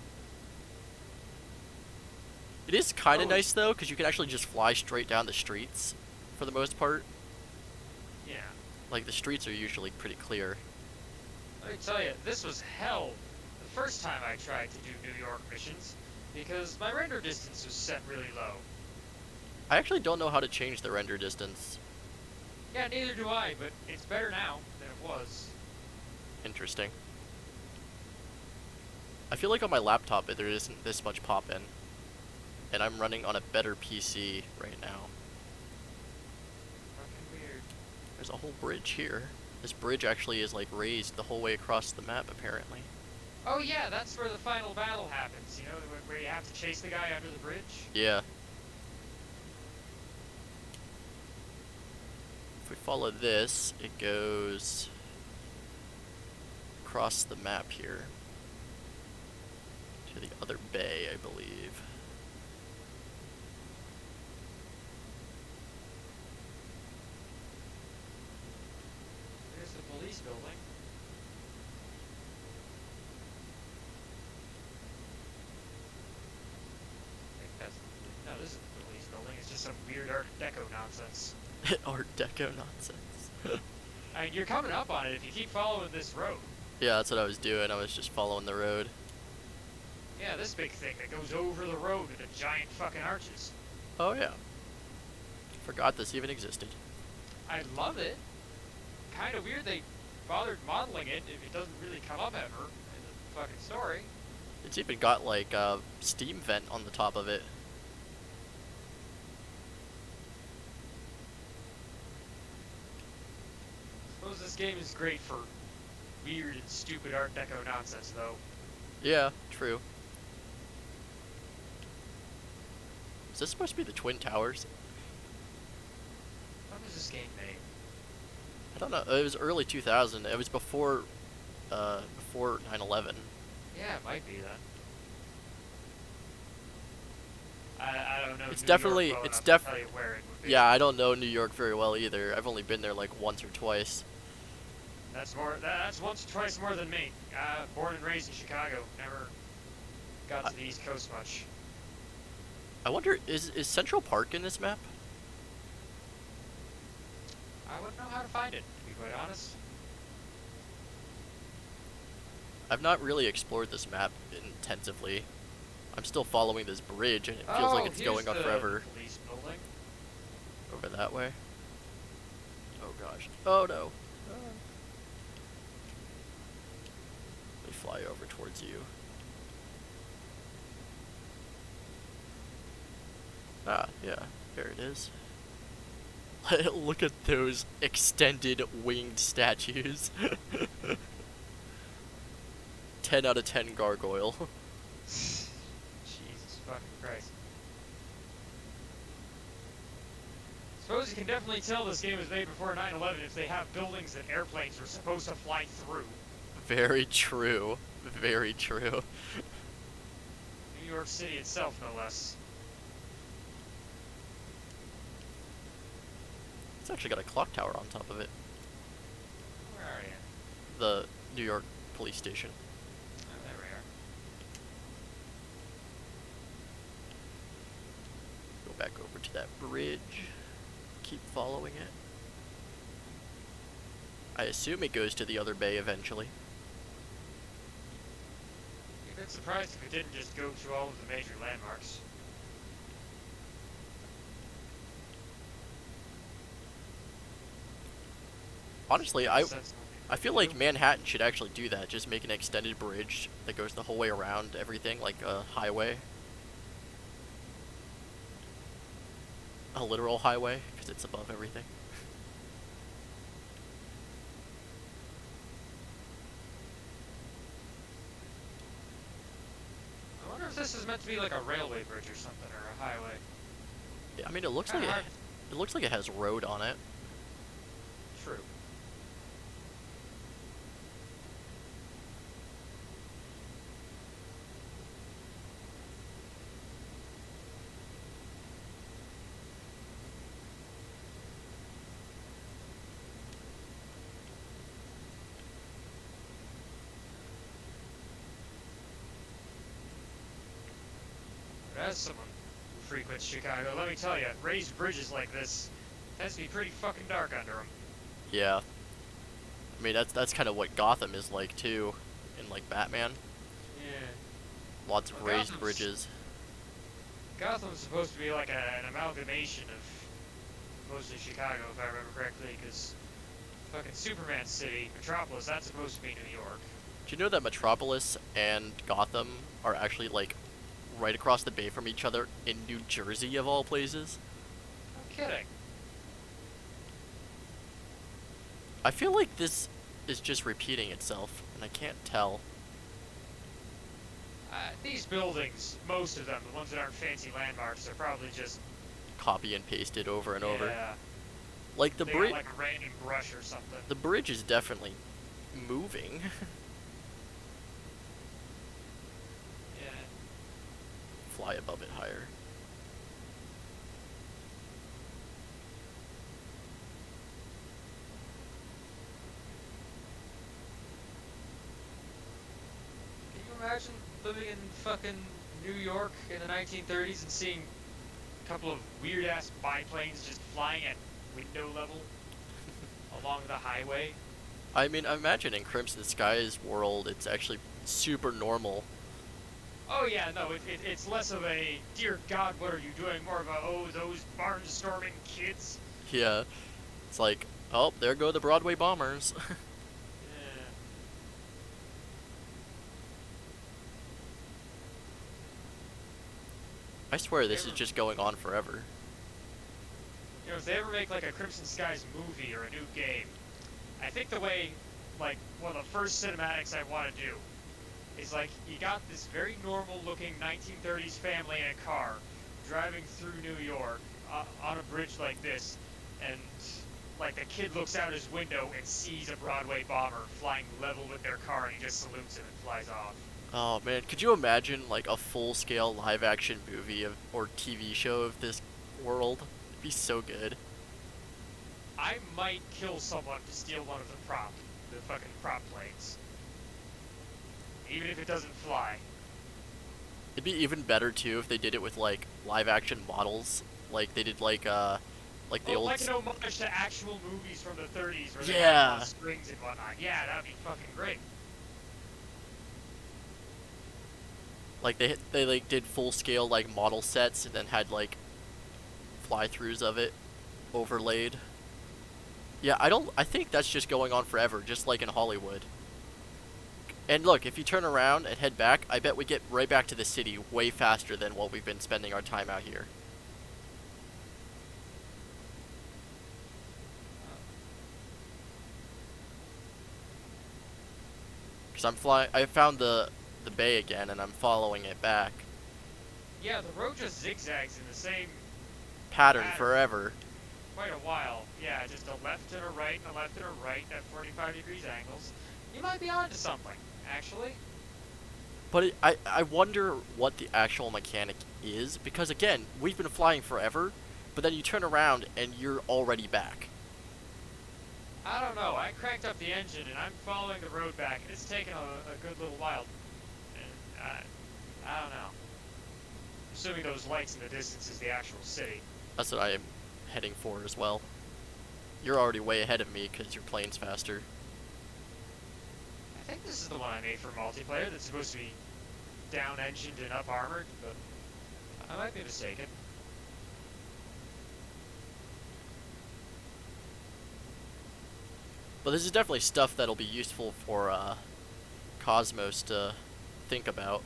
It is kind of Oh, nice though, because you can actually just fly straight down the streets for the most part. yeah. Like the streets are usually pretty clear. Let me tell you, this was hell the first time I tried to do New York missions, because my render distance was set really low. I actually don't know how to change the render distance. Yeah, neither do I, but it's better now than it was. Interesting. I feel like on my laptop there isn't this much pop-in. And I'm running on a better PC right now. Fucking weird. There's a whole bridge here. This bridge actually is like raised the whole way across the map apparently. Oh yeah, that's where the final battle happens, where you have to chase the guy under the bridge. Yeah. If we follow this, it goes across the map here to the other bay, I believe. There's the police building. I think that's... No, this isn't the police building, it's just some weird Art Deco nonsense. Art Deco nonsense. I mean, you're coming up on it if you keep following this road. Yeah, that's what I was doing. I was just following the road. Yeah, this big thing that goes over the road with the giant fucking arches. Oh yeah. Forgot this even existed. I love it. Kind of weird they bothered modeling it if it doesn't really come up ever in the fucking story. It's even got like a steam vent on the top of it. I suppose this game is great for weird and stupid Art Deco nonsense, though. Yeah, true. Is this supposed to be the Twin Towers? When was this game made? I don't know. It was early 2000. It was before 9/11. Yeah, it might be then. I don't know. It's New definitely- York well it's enough to tell you where it would be. Yeah, I don't know New York very well either. I've only been there like once or twice. That's once or twice more than me. Born and raised in Chicago. Never got to the East Coast much. I wonder, is Central Park in this map? I wouldn't know how to find it, to be quite honest. I've not really explored this map intensively. I'm still following this bridge, and it feels like it's going on forever. Police building. Over that way. Oh gosh. Oh no. Let me fly over towards you. Ah, yeah. There it is. Look at those extended winged statues. 10 out of 10 gargoyle. Jesus fucking Christ. Suppose you can definitely tell this game was made before 9/11 if they have buildings that airplanes were supposed to fly through. Very true. Very true. New York City itself, no less. It's actually got a clock tower on top of it. Where are you? The New York police station. Oh, there we are. Go back over to that bridge. Keep following it. I assume it goes to the other bay eventually. You've been surprised if it didn't just go through all of the major landmarks. Honestly, I That's feel like Manhattan should actually do that. Just make an extended bridge that goes the whole way around everything, like a highway. A literal highway, because it's above everything. I wonder if this is meant to be like a railway bridge or something, or a highway. Yeah, I mean, it looks like Kinda hard. it looks like it has road on it. True. as someone who frequents Chicago, let me tell you, raised bridges like this tends to be pretty fucking dark under them. Yeah. I mean, that's kind of what Gotham is like, too, in, like, Batman. Yeah. Lots of Well, raised bridges. Gotham's supposed to be like an amalgamation of mostly Chicago, if I remember correctly, because fucking Superman City, Metropolis, that's supposed to be New York. Do you know that Metropolis and Gotham are actually, like, right across the bay from each other in New Jersey, of all places? I'm kidding. I feel like this is just repeating itself, and I can't tell. These buildings, most of them, the ones that aren't fancy landmarks, are probably just Copy and pasted over and over. yeah. Like the They bridge. got like a random brush or something. The bridge is definitely moving. Yeah. Fly above it higher. Can you imagine living in fucking New York in the 1930s and seeing a couple of weird ass biplanes just flying at window level along the highway? I mean, I imagine in Crimson Skies world, it's actually super normal. Oh yeah, no, it's less of a dear God, what are you doing? More of a oh those barnstorming kids. Yeah. It's like, oh, there go the Broadway bombers. Yeah. I swear this is just going on forever. You know, if they ever make like a Crimson Skies movie or a new game, I think the way, like, one of the first cinematics I want to do is like you got this very normal looking 1930s family in a car driving through New York on a bridge like this, and like the kid looks out his window and sees a Broadway bomber flying level with their car, and he just salutes him and flies off. Oh man, could you imagine like a full-scale live-action movie of, or TV show of this world? It'd be so good. I might kill someone to steal one of the fucking prop planes. Even if it doesn't fly. It'd be even better too if they did it with like live-action models, like they did like the old. Like an homage to actual movies from the 30s where they Yeah. had strings and whatnot. Yeah, that'd be fucking great. Like they like did full-scale like model sets and then had like fly-throughs of it overlaid. Yeah, I think that's just going on forever, just like in Hollywood. And look, if you turn around and head back, I bet we get right back to the city way faster than what we've been spending our time out here. Cause I found the bay again, and I'm following it back. Yeah, the road just zigzags in the same Pattern Pattern. forever. quite a while. Yeah, just a left and a right, and a left and a right at 45 degrees angles. You might be onto something, actually. But I wonder what the actual mechanic is, because again, we've been flying forever, but then you turn around and you're already back. I don't know. I cranked up the engine and I'm following the road back. It's taken a good little while. And I don't know. Assuming those lights in the distance is the actual city. That's what I am heading for as well. You're already way ahead of me because your plane's faster. I think this is the one I made for multiplayer that's supposed to be down-engined and up-armored, but I might be mistaken. But this is definitely stuff that'll be useful for Cosmos to think about.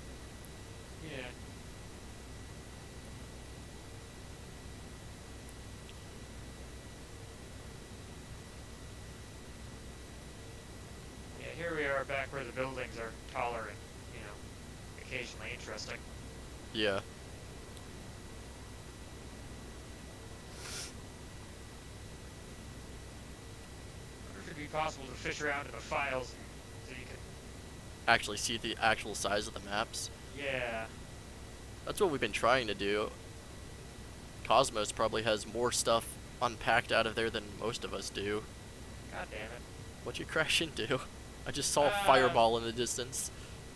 Yeah. Yeah, here we are back where the buildings are taller and, occasionally interesting. Yeah. I wonder if it'd be possible to fish around in the files so you can... Actually see the actual size of the maps. Yeah. That's what we've been trying to do. Cosmos probably has more stuff unpacked out of there than most of us do. God damn it. What'd you crash into? I just saw a fireball in the distance.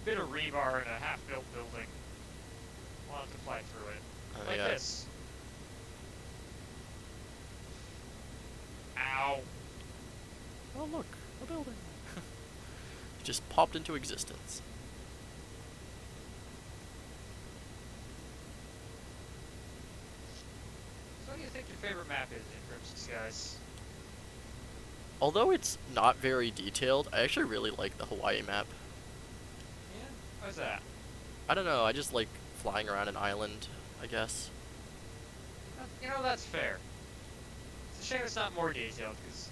Bit of rebar in a half-built building. We'll have to fly through it. Oh, look, a building. It just popped into existence. So what do you think your favorite map is in Crimson Skies? Although it's not very detailed, I actually really like the Hawaii map. Yeah? Why's that? I don't know, I just like flying around an island, I guess. You know, that's fair. It's a shame it's not more detailed, because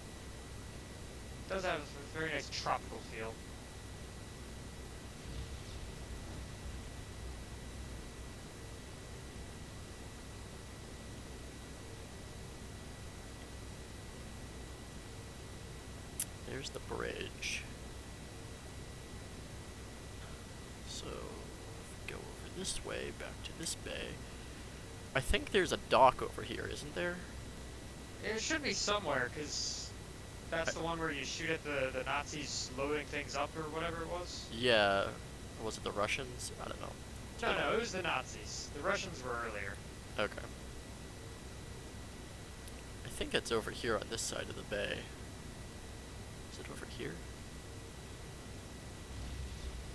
it does have a very nice tropical feel. There's the bridge. So, if we go over this way, back to this bay. I think there's a dock over here, isn't there? It should be somewhere, because that's the one where you shoot at the Nazis loading things up or whatever it was. Yeah. Or was it the Russians? I don't know. No, it was the Nazis. The Russians were earlier. Okay. I think it's over here on this side of the bay. Is it over here?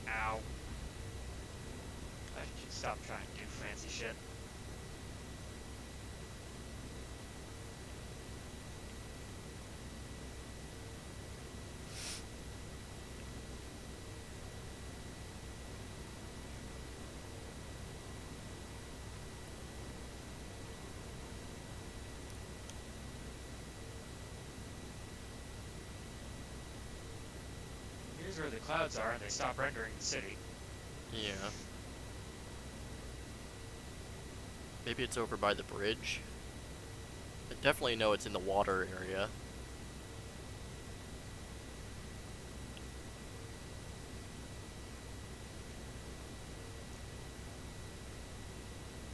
Ow. I should stop trying to do fancy shit. Here's where the clouds are and they stop rendering the city. Yeah. Maybe it's over by the bridge. I definitely know it's in the water area.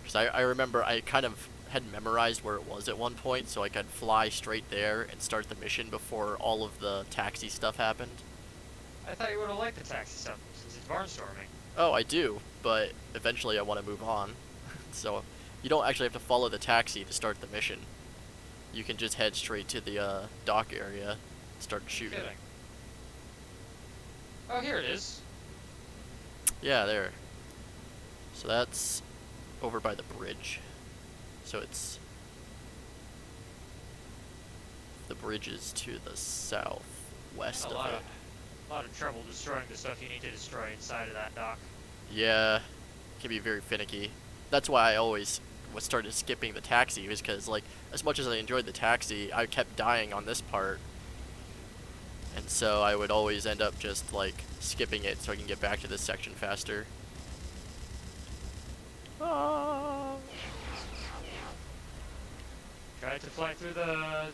Because I remember I kind of had memorized where it was at one point, so I could fly straight there and start the mission before all of the taxi stuff happened. I thought you would have liked the taxi stuff since it's barnstorming. Oh, I do, but eventually I want to move on. So you don't actually have to follow the taxi to start the mission. You can just head straight to the dock area and start shooting. Kidding. Oh, here it is. Yeah, there. So that's over by the bridge. So it's... the bridge is to the southwest A of lot it. of trouble destroying the stuff you need to destroy inside of that dock. Yeah, it can be very finicky. That's why I always started skipping the taxi, was because, like, as much as I enjoyed the taxi, I kept dying on this part. And so I would always end up just, like, skipping it so I can get back to this section faster. Ah! Tried to fly through the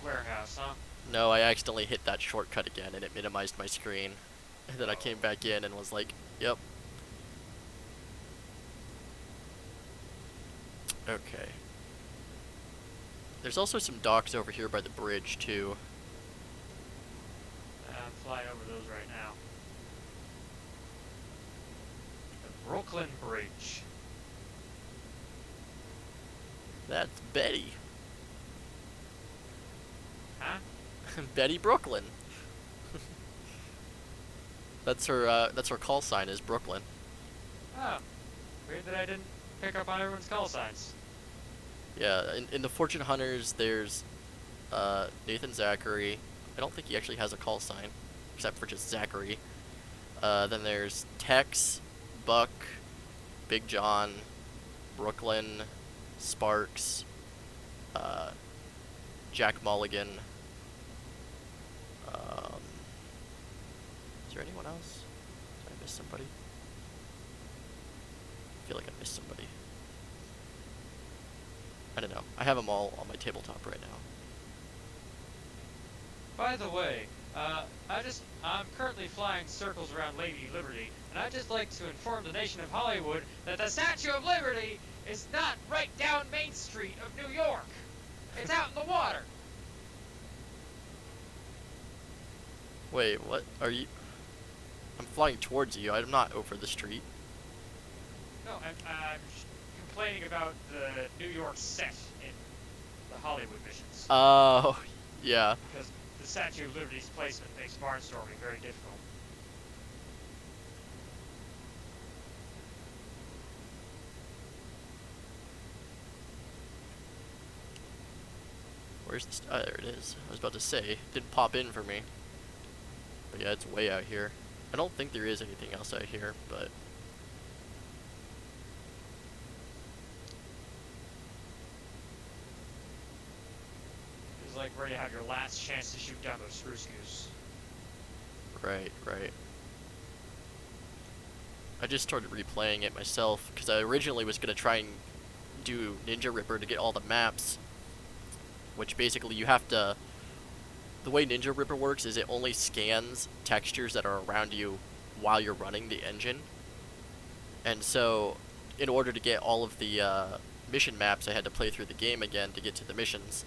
warehouse, huh? No, I accidentally hit that shortcut again and it minimized my screen. And then I came back in and was like, yep. Okay. There's also some docks over here by the bridge, too. I'm flying over those right now. The Brooklyn Bridge. That's Betty. Huh? Betty Brooklyn. That's her call sign is Brooklyn. Oh. Weird that I didn't pick up on everyone's call signs. Yeah, in the Fortune Hunters, there's Nathan Zachary. I don't think he actually has a call sign, except for just Zachary. Then there's Tex, Buck, Big John, Brooklyn, Sparks, Jack Mulligan. Is there anyone else? Did I miss somebody? I feel like I missed somebody. I don't know. I have them all on my tabletop right now. By the way, I'm currently flying circles around Lady Liberty, and I'd just like to inform the nation of Hollywood that the Statue of Liberty is not right down Main Street of New York. It's out in the water. Wait, what are you? I'm flying towards you. I'm not over the street. No, I'm complaining about the New York set in the Hollywood missions. Oh, yeah. Because the Statue of Liberty's placement makes barnstorming very difficult. Where's the... there it is. I was about to say. Didn't pop in for me. But yeah, it's way out here. I don't think there is anything else out here, but... It's like where you have your last chance to shoot down those spruce goose. Right, right. I just started replaying it myself, because I originally was going to try and do Ninja Ripper to get all the maps, which basically you have to... The way Ninja Ripper works is it only scans textures that are around you while you're running the engine. And so, in order to get all of the mission maps, I had to play through the game again to get to the missions.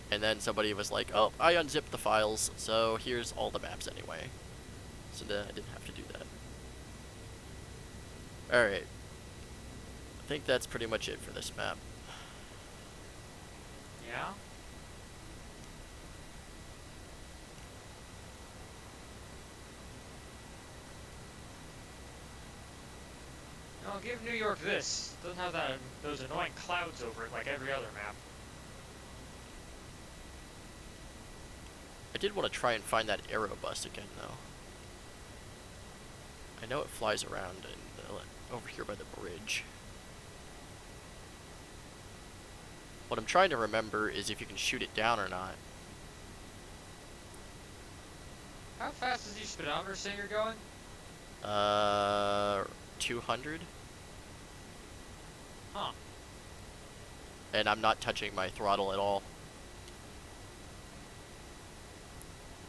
And then somebody was like, oh, I unzipped the files, so here's all the maps anyway. So then I didn't have to do that. Alright. I think that's pretty much it for this map. Yeah? I'll give New York this. Doesn't have those annoying clouds over it like every other map. I did want to try and find that aero bus again, though. I know it flies around over here by the bridge. What I'm trying to remember is if you can shoot it down or not. How fast is your speedometer say you're going? 200. Huh. And I'm not touching my throttle at all.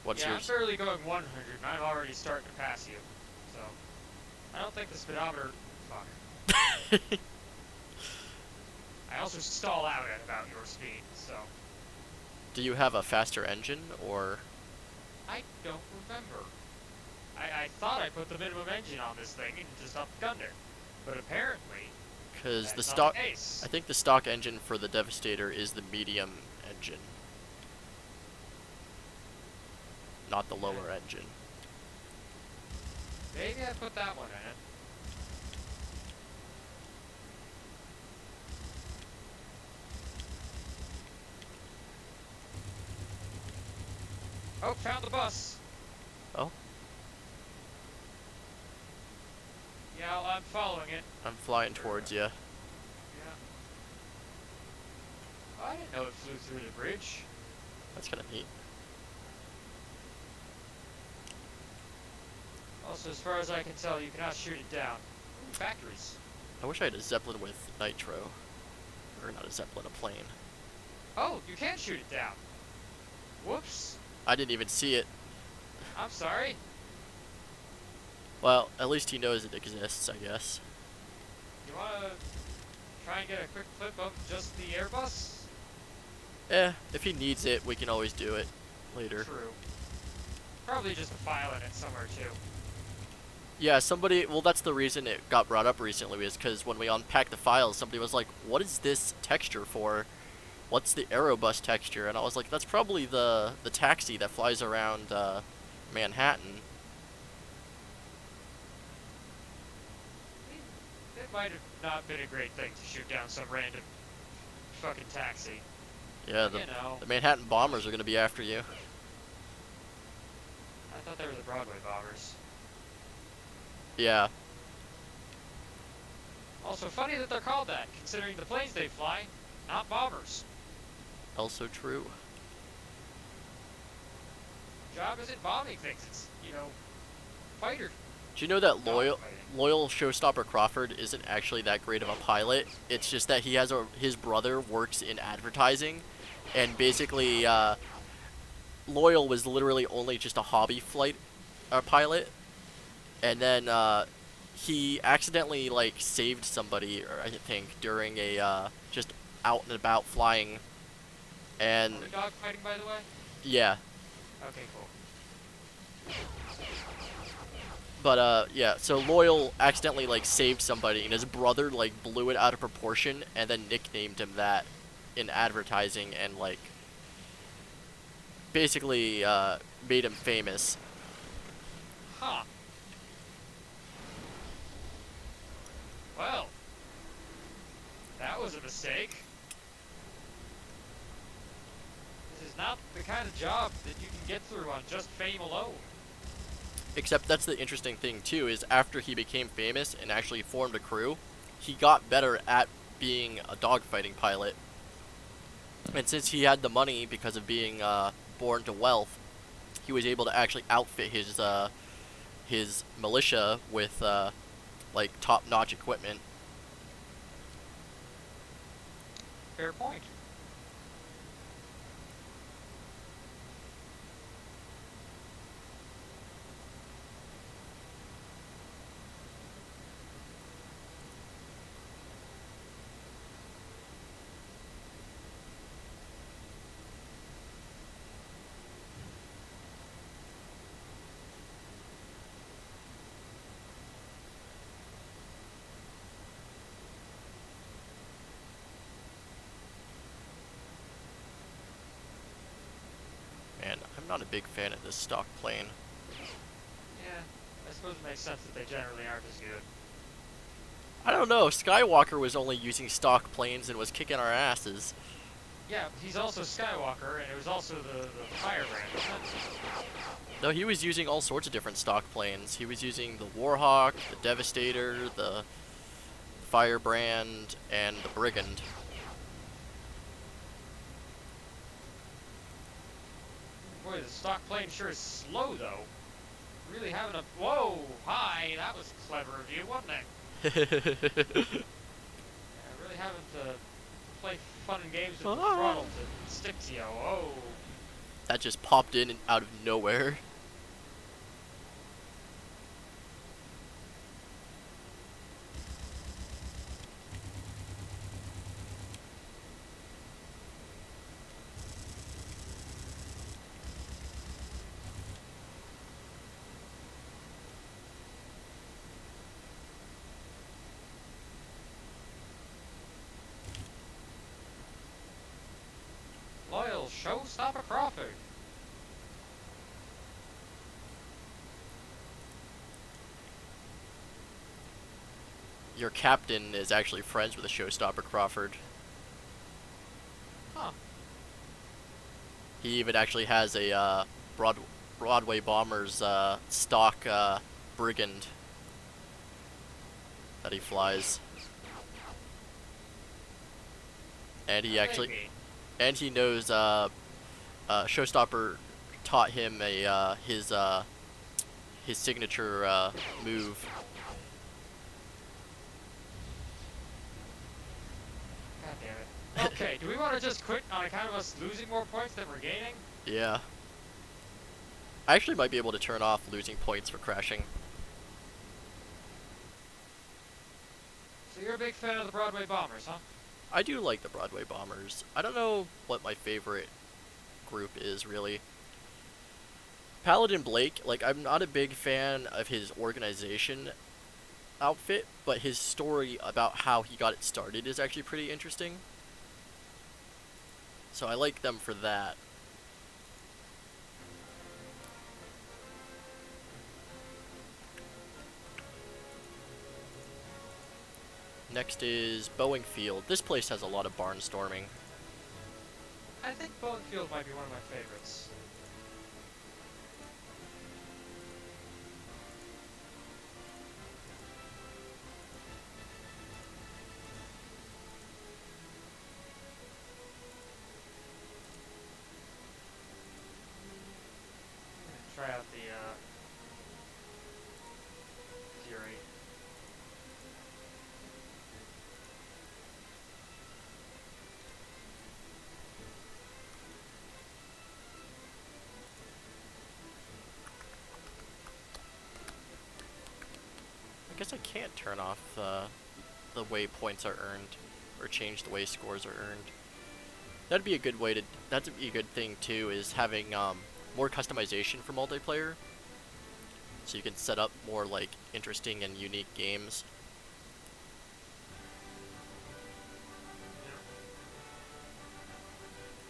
What's yeah, yours? I'm barely going 100, and I'm already starting to pass you. So, I don't think the speedometer... Fuck. I also stall out at about your speed, so... Do you have a faster engine, or...? I don't remember. I thought I put the minimum engine on this thing and just upped the gun there. But apparently... Because the that's not stock... the case. I think the stock engine for the Devastator is the medium engine. Not the lower engine. Maybe I put that one in it. Oh, found the bus. Oh? Yeah, I'm following it. I'm flying towards you. Yeah. Oh, I didn't know it flew through the bridge. That's kind of neat. Also, as far as I can tell, you cannot shoot it down. Ooh, factories. I wish I had a Zeppelin with nitro. Or not a Zeppelin, a plane. Oh, you can shoot it down. Whoops. I didn't even see it. I'm sorry. Well, at least he knows it exists, I guess. You wanna try and get a quick clip of just the Airbus? If he needs it, we can always do it later. True. Probably just a file in it somewhere too. Yeah, somebody, well, that's the reason it got brought up recently, is because when we unpacked the files, somebody was like, what is this texture for? What's the Aerobus texture? And I was like, that's probably the taxi that flies around Manhattan. It might have not been a great thing to shoot down some random fucking taxi. Yeah, You know. the Manhattan bombers are going to be after you. I thought they were the Broadway bombers. Yeah. Also, funny that they're called that, considering the planes they fly, not bombers. Also true. Job isn't bombing things, it's, you know, fighter. Do you know that Dogfighting. loyal Showstopper Crawford isn't actually that great of a pilot? It's just that he has his brother works in advertising, and basically Loyal was literally only just a hobby pilot, and then he accidentally like saved somebody, or I think during a just out and about flying, and Are we dogfighting, by the way? yeah. Okay, cool. But, yeah, so Loyal accidentally, like, saved somebody, and his brother, like, blew it out of proportion, and then nicknamed him that in advertising, and, like, basically made him famous. Huh. Well, that was a mistake. This is not the kind of job that you can get through on just fame alone. Except that's the interesting thing too, is after he became famous and actually formed a crew, he got better at being a dogfighting pilot. And since he had the money because of being born to wealth, he was able to actually outfit his militia with like top-notch equipment. Fair point. And I'm not a big fan of this stock plane. Yeah, I suppose it makes sense that they generally aren't as good. I don't know, Skywalker was only using stock planes and was kicking our asses. Yeah, but he's also Skywalker, and it was also the Firebrand, wasn't it? No, he was using all sorts of different stock planes. He was using the Warhawk, the Devastator, the Firebrand, and the Brigand. Boy, the stock plane sure is slow, though. Really having a... Whoa! Hi! That was clever of you, wasn't it? Yeah, really having to play fun and games with the throttle to stick to you. Oh! That just popped in and out of nowhere. Loyal showstopper Crawford. Your captain is actually friends with the showstopper Crawford. Huh. He even actually has a Broadway Bombers stock Brigand that he flies. And he actually, Maybe. and he knows Showstopper taught him his signature move. God damn it. Okay, do we want to just quit on account of us losing more points than we're gaining? Yeah. I actually might be able to turn off losing points for crashing. So you're a big fan of the Broadway Bombers, huh? I do like the Broadway Bombers. I don't know what my favorite group is, really. Paladin Blake, like, I'm not a big fan of his organization outfit, but his story about how he got it started is actually pretty interesting. So I like them for that. Next is Boeing Field. This place has a lot of barnstorming. I think Boeing Field might be one of my favorites. I'm gonna try out the Fury. I guess I can't turn off the way points are earned, or change the way scores are earned. That'd be a good way to. That'd be a good thing too, is having more customization for multiplayer, so you can set up more like interesting and unique games.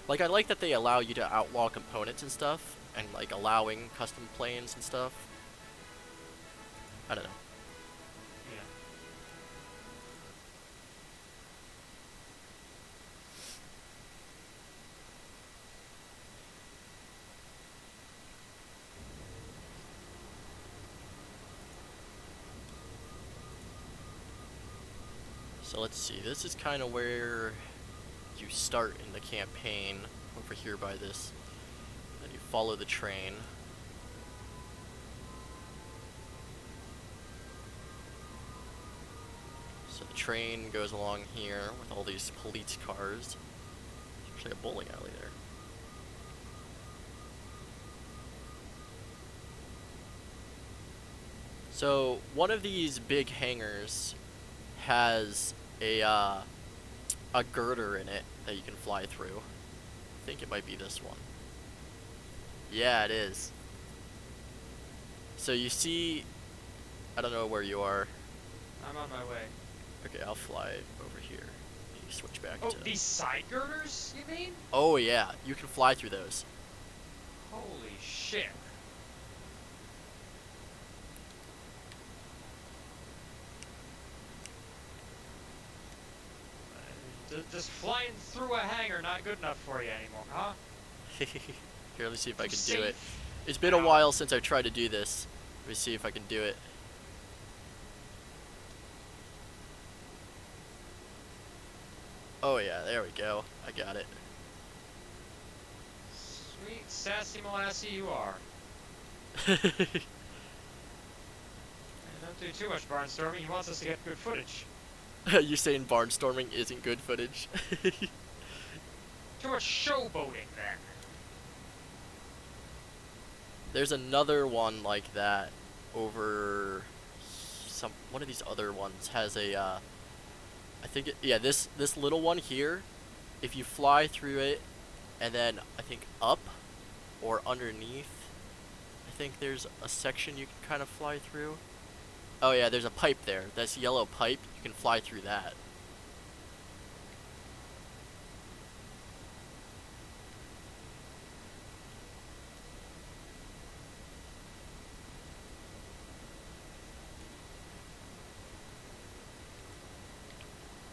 Like, I like that they allow you to outlaw components and stuff, and, like, allowing custom planes and stuff. I don't know. Yeah. So let's see, this is kind of where you start in the campaign, over here by this. Then you follow the train. So the train goes along here with all these police cars. There's actually a bowling alley there. So one of these big hangars has a girder in it that you can fly through. I think it might be this one. Yeah, it is. So you see, I don't know where you are. I'm on my way. Okay, I'll fly over here. Let me switch back Oh, to... these side girders, you mean? Oh yeah, you can fly through those. Holy shit. Just flying through a hangar not good enough for you anymore, huh? Here, let me see if I can do it. Safe. It's been a while since I tried to do this. Let me see if I can do it. Oh yeah, there we go. I got it. Sweet sassy molassy you are. Don't do too much barnstorming, he wants us to get good footage. You saying barnstorming isn't good footage? Too much showboating then. There's another one like that over one of these other ones has a I think yeah, this little one here, if you fly through it and then I think up or underneath, I think there's a section you can kind of fly through. Oh yeah, there's a pipe there. This yellow pipe, you can fly through that.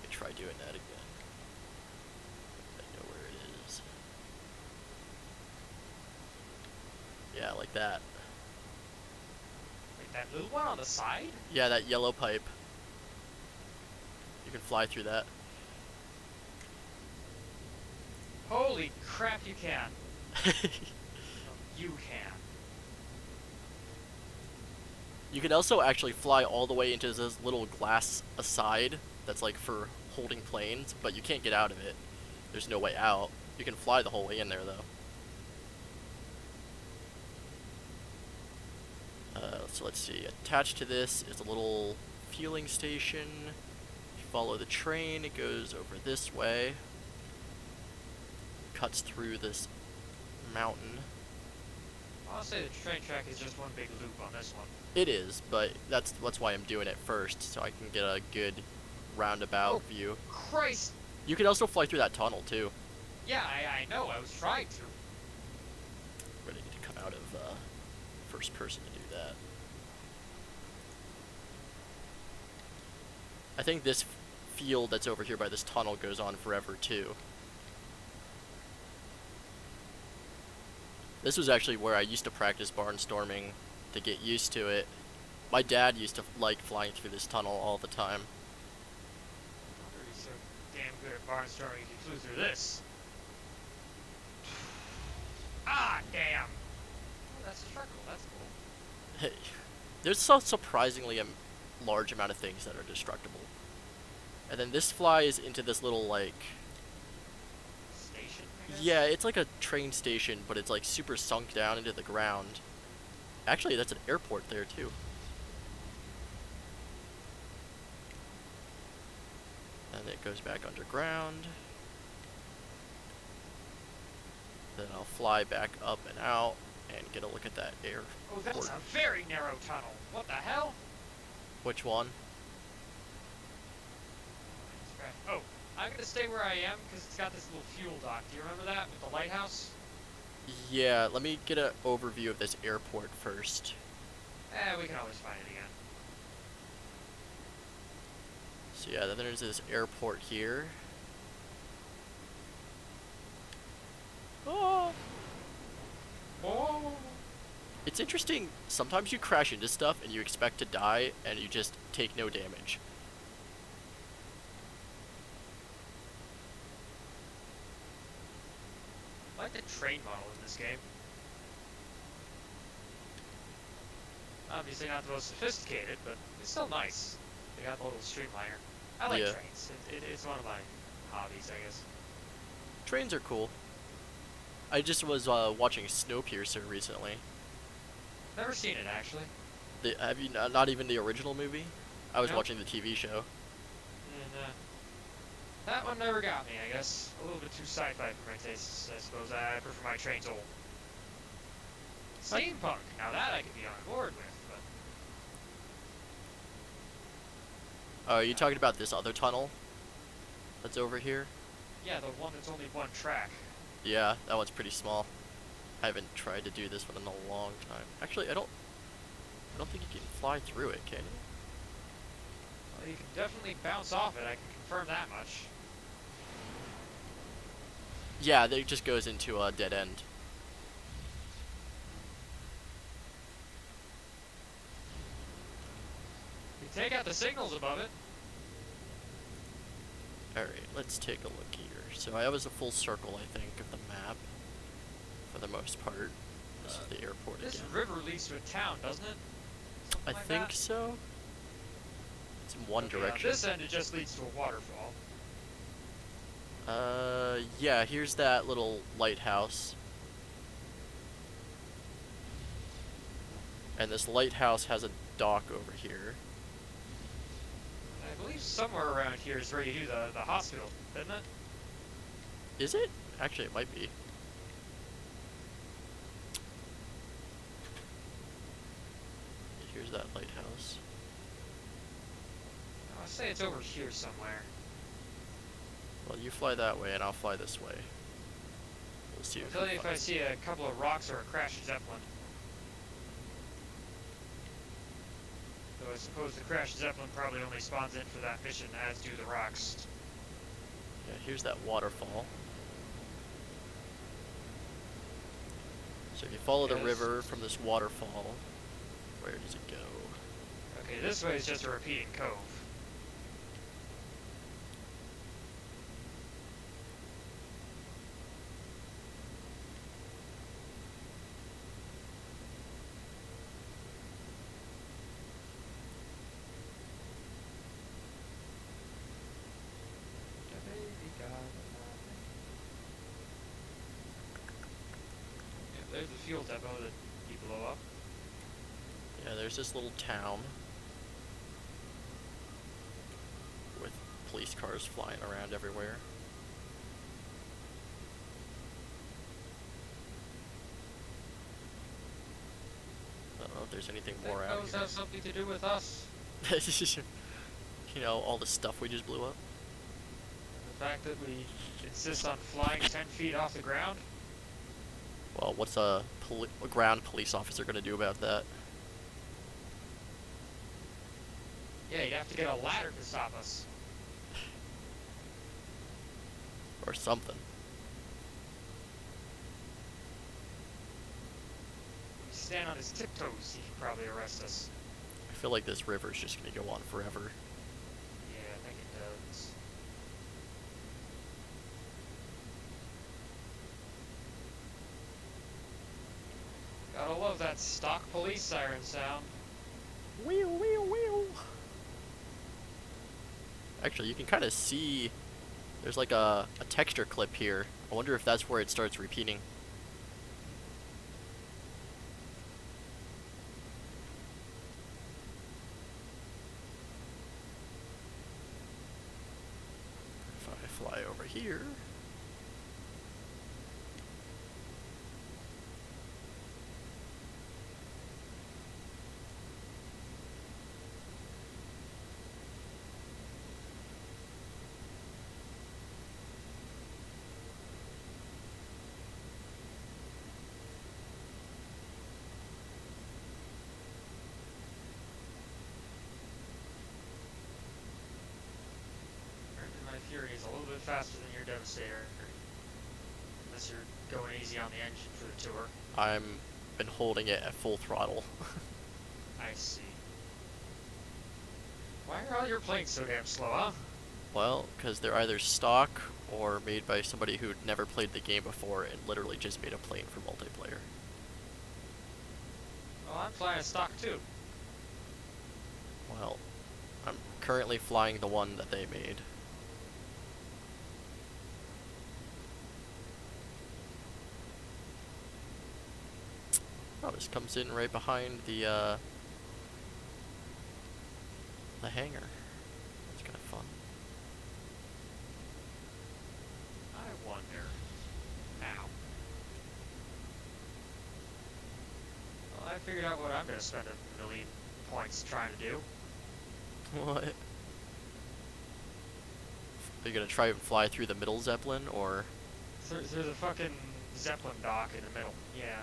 Let me try doing that again. I know where it is. Yeah, like that. Wait, that little one on the side? Yeah, that yellow pipe. You can fly through that. Holy crap, you can. You can. You can also actually fly all the way into this little glass aside that's like for holding planes, but you can't get out of it. There's no way out. You can fly the whole way in there though. So let's see, attached to this is a little fueling station. If you follow the train, it goes over this way. Cuts through this mountain. I'll say the train track is just one big loop on this one. It is, but that's why I'm doing it first, so I can get a good roundabout view. Christ! You can also fly through that tunnel too. Yeah, I know, I was trying to. Really need to come out of first person to do that. I think this field that's over here by this tunnel goes on forever too. This was actually where I used to practice barnstorming to get used to it. My dad used to like flying through this tunnel all the time. He's so damn good at barnstorming if he flew through this. Ah, damn! Oh, that's a struggle, that's cool. Hey, there's so surprisingly a large amount of things that are destructible. And then this flies into this little like... Station, I guess? Yeah, it's like a train station, but it's like super sunk down into the ground. Actually, that's an airport there too. And it goes back underground. Then I'll fly back up and out and get a look at that airport. Oh, that's a very narrow tunnel. What the hell? Which one? Oh, I'm gonna stay where I am because it's got this little fuel dock. Do you remember that with the lighthouse? Yeah, let me get an overview of this airport first. We can always find it again. So yeah, then there's this airport here. Oh! Oh! It's interesting, sometimes you crash into stuff and you expect to die and you just take no damage. I like the train model in this game. Obviously not the most sophisticated, but it's still nice. They got the little streamliner. I like Yeah. trains. It's one of my hobbies, I guess. Trains are cool. I just was watching Snowpiercer recently. Never seen it, actually. Have you not even the original movie? I was No. watching the TV show. And, that one never got me, I guess. A little bit too sci-fi for my tastes, I suppose. I prefer my trains old. Steampunk, now that I could be on board with, but... Are you talking about this other tunnel that's over here? Yeah, the one that's only one track. Yeah, that one's pretty small. I haven't tried to do this one in a long time. Actually, I don't think you can fly through it, can you? Well, you can definitely bounce off it, I can confirm that much. Yeah, it just goes into a dead end. You take out the signals above it. Alright, let's take a look here. So I was a full circle, I think, of the map. For the most part. This is the airport This again. river leads to a town, doesn't it? I Something like think that? so. It's in one Okay, direction. On this end, it just leads to a waterfall. Yeah, here's that little lighthouse. And this lighthouse has a dock over here. I believe somewhere around here is where you do the hospital, isn't it? Is it? Actually, it might be. Here's that lighthouse. I'll say it's over here somewhere. Well, you fly that way, and I'll fly this way. We'll see. I'll tell you if I see a couple of rocks or a crashed Zeppelin. Though I suppose the crashed Zeppelin probably only spawns in for that mission, as do the rocks. Yeah, here's that waterfall. So if you follow the Yes. river from this waterfall, where does it go? Okay, this way is just a repeating cove. Yeah, there's the fuel depot that you blow up. Yeah, there's this little town with police cars flying around everywhere. I don't know if there's anything more Think out those here. have something to do with us. You know, all the stuff we just blew up. The fact that we insist on flying 10 feet off the ground. Well, what's a ground police officer gonna do about that? Yeah, you'd have to get a ladder to stop us. Or something. If we stand on his tiptoes, he could probably arrest us. I feel like this river's just gonna go on forever. Yeah, I think it does. Gotta love that stock police siren sound. Wheel, wheel, wheel. Actually, you can kind of see there's like a texture clip here. I wonder if that's where it starts repeating. If I fly over here. Fury is a little bit faster than your Devastator, unless you're going easy on the engine for the tour. I'm been holding it at full throttle. I see. Why are all your planes so damn slow, huh? Well, because they're either stock or made by somebody who'd never played the game before and literally just made a plane for multiplayer. Well, I'm flying a stock too. Well, I'm currently flying the one that they made. Oh, this comes in right behind the hangar. That's kind of fun. I wonder. Now. Well, I figured out what I'm gonna spend 1,000,000 points trying to do. What? Are you gonna try and fly through the middle Zeppelin, or? Through the fucking Zeppelin dock in the middle. Yeah.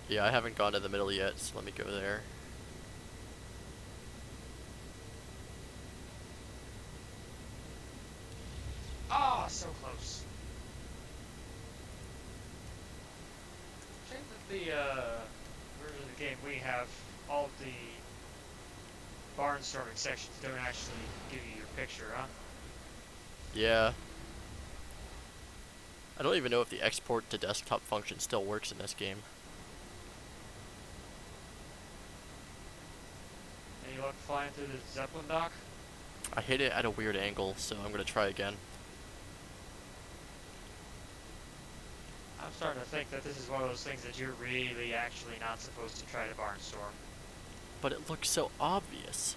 Yeah, I haven't gone to the middle yet, so let me go there. Oh, so close. Shame that the version of the game we have, all of the barnstorming sections don't actually give you your picture, huh? Yeah. I don't even know if the export to desktop function still works in this game. Any luck flying through the Zeppelin dock? I hit it at a weird angle, so I'm gonna try again. I'm starting to think that this is one of those things that you're really actually not supposed to try to barnstorm. But it looks so obvious.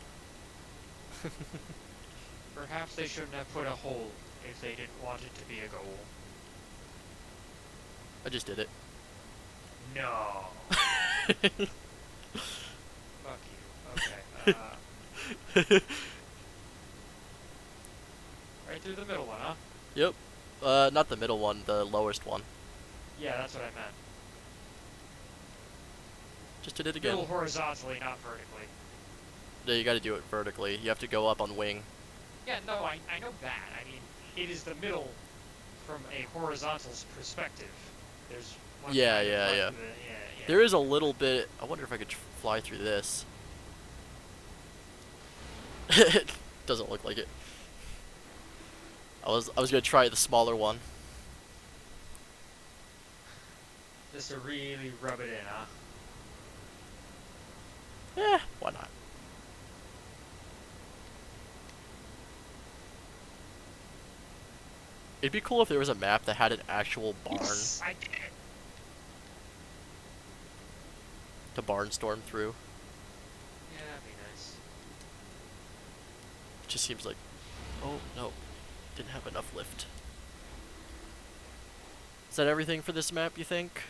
Perhaps they shouldn't have put a hole if they didn't want it to be a goal. I just did it. No. Fuck you. Okay. Right through the middle one, huh? Yep. Not the middle one, the lowest one. Yeah, that's what I meant. Just did it again. Middle horizontally, not vertically. No, you gotta do it vertically. You have to go up on wing. Yeah, no, I know that. I mean, it is the middle from a horizontal perspective. There's one Yeah, kind of yeah, like yeah. yeah. There is a little bit. I wonder if I could fly through this. It doesn't look like it. I was gonna try the smaller one. Just to really rub it in, huh? Why not? It'd be cool if there was a map that had an actual barn Yes, I did it. to barnstorm through. Yeah, that'd be nice. It just seems like, oh no, didn't have enough lift. Is that everything for this map, you think?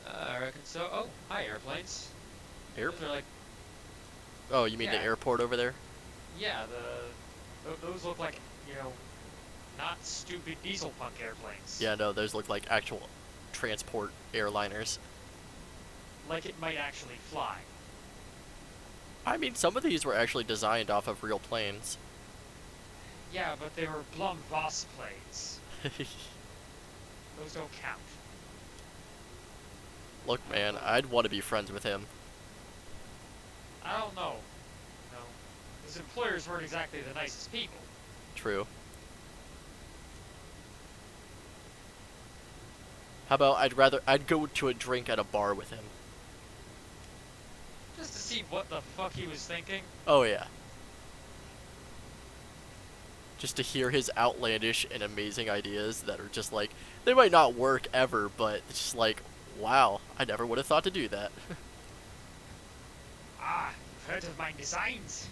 I reckon so. Oh, hi, airplanes. Airport? Those are like, Oh, you mean the Yeah. airport over there? yeah, those look like, you know, not stupid diesel punk airplanes. Yeah, no, those look like actual transport airliners. Like it might actually fly. I mean, some of these were actually designed off of real planes. Yeah, but they were Blum Voss planes. Those don't count. Look, man, I'd want to be friends with him. I don't know. No. His employers weren't exactly the nicest people. True. How about I'd go to a drink at a bar with him. Just to see what the fuck he was thinking. Oh yeah. Just to hear his outlandish and amazing ideas that are just like, they might not work ever, but it's just like, wow, I never would have thought to do that. Ah, you've heard of my designs?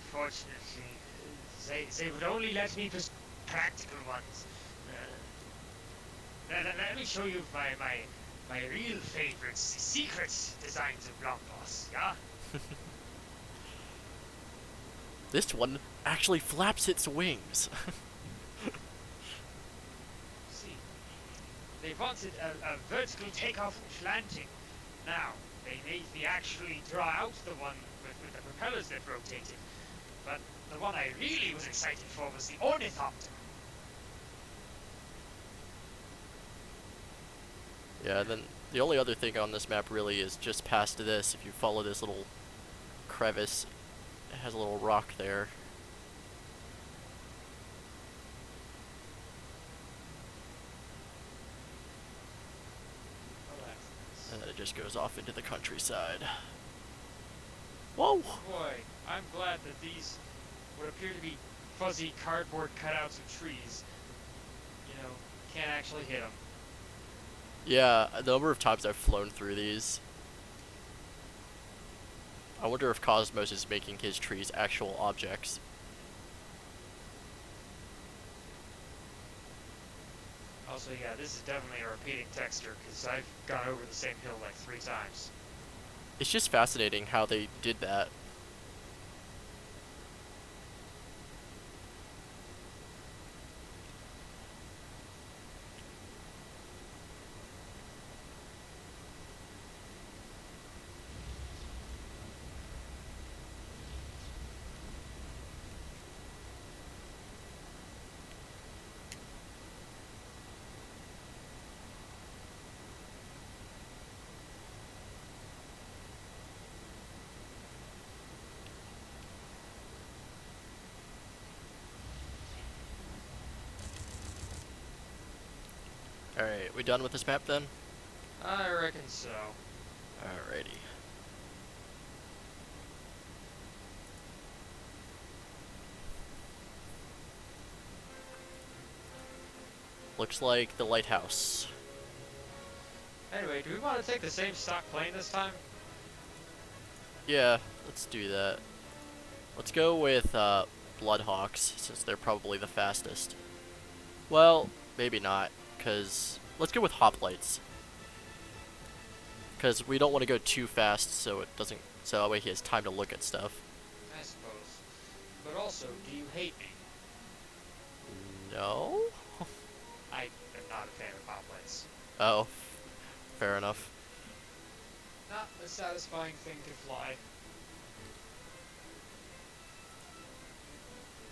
Unfortunately, they would only let me pursue practical ones. Let me show you my real favorites, the secret designs of Blockboss, yeah? This one actually flaps its wings. See, they wanted a vertical takeoff and landing. Now, they made me actually draw out the one with the propellers that rotated. But the one I really was excited for was the ornithopter. Yeah, then the only other thing on this map really is just past this. If you follow this little crevice, it has a little rock there. Oh, that's nice. And then it just goes off into the countryside. Whoa! Boy, I'm glad that these what appear to be fuzzy cardboard cutouts of trees, can't actually hit them. Yeah, the number of times I've flown through these. I wonder if Cosmos is making his trees actual objects. Also, yeah, this is definitely a repeating texture, because I've gone over the same hill like 3 times. It's just fascinating how they did that. Alright, we done with this map then? I reckon so. Alrighty. Looks like the Lighthouse. Anyway, do we want to take the same stock plane this time? Yeah, let's do that. Let's go with Bloodhawks, since they're probably the fastest. Well, maybe not, because let's go with Hoplites. Because we don't want to go too fast, so that way he has time to look at stuff. I suppose. But also, do you hate me? No? I am not a fan of hoplites. Oh, fair enough. Not a satisfying thing to fly.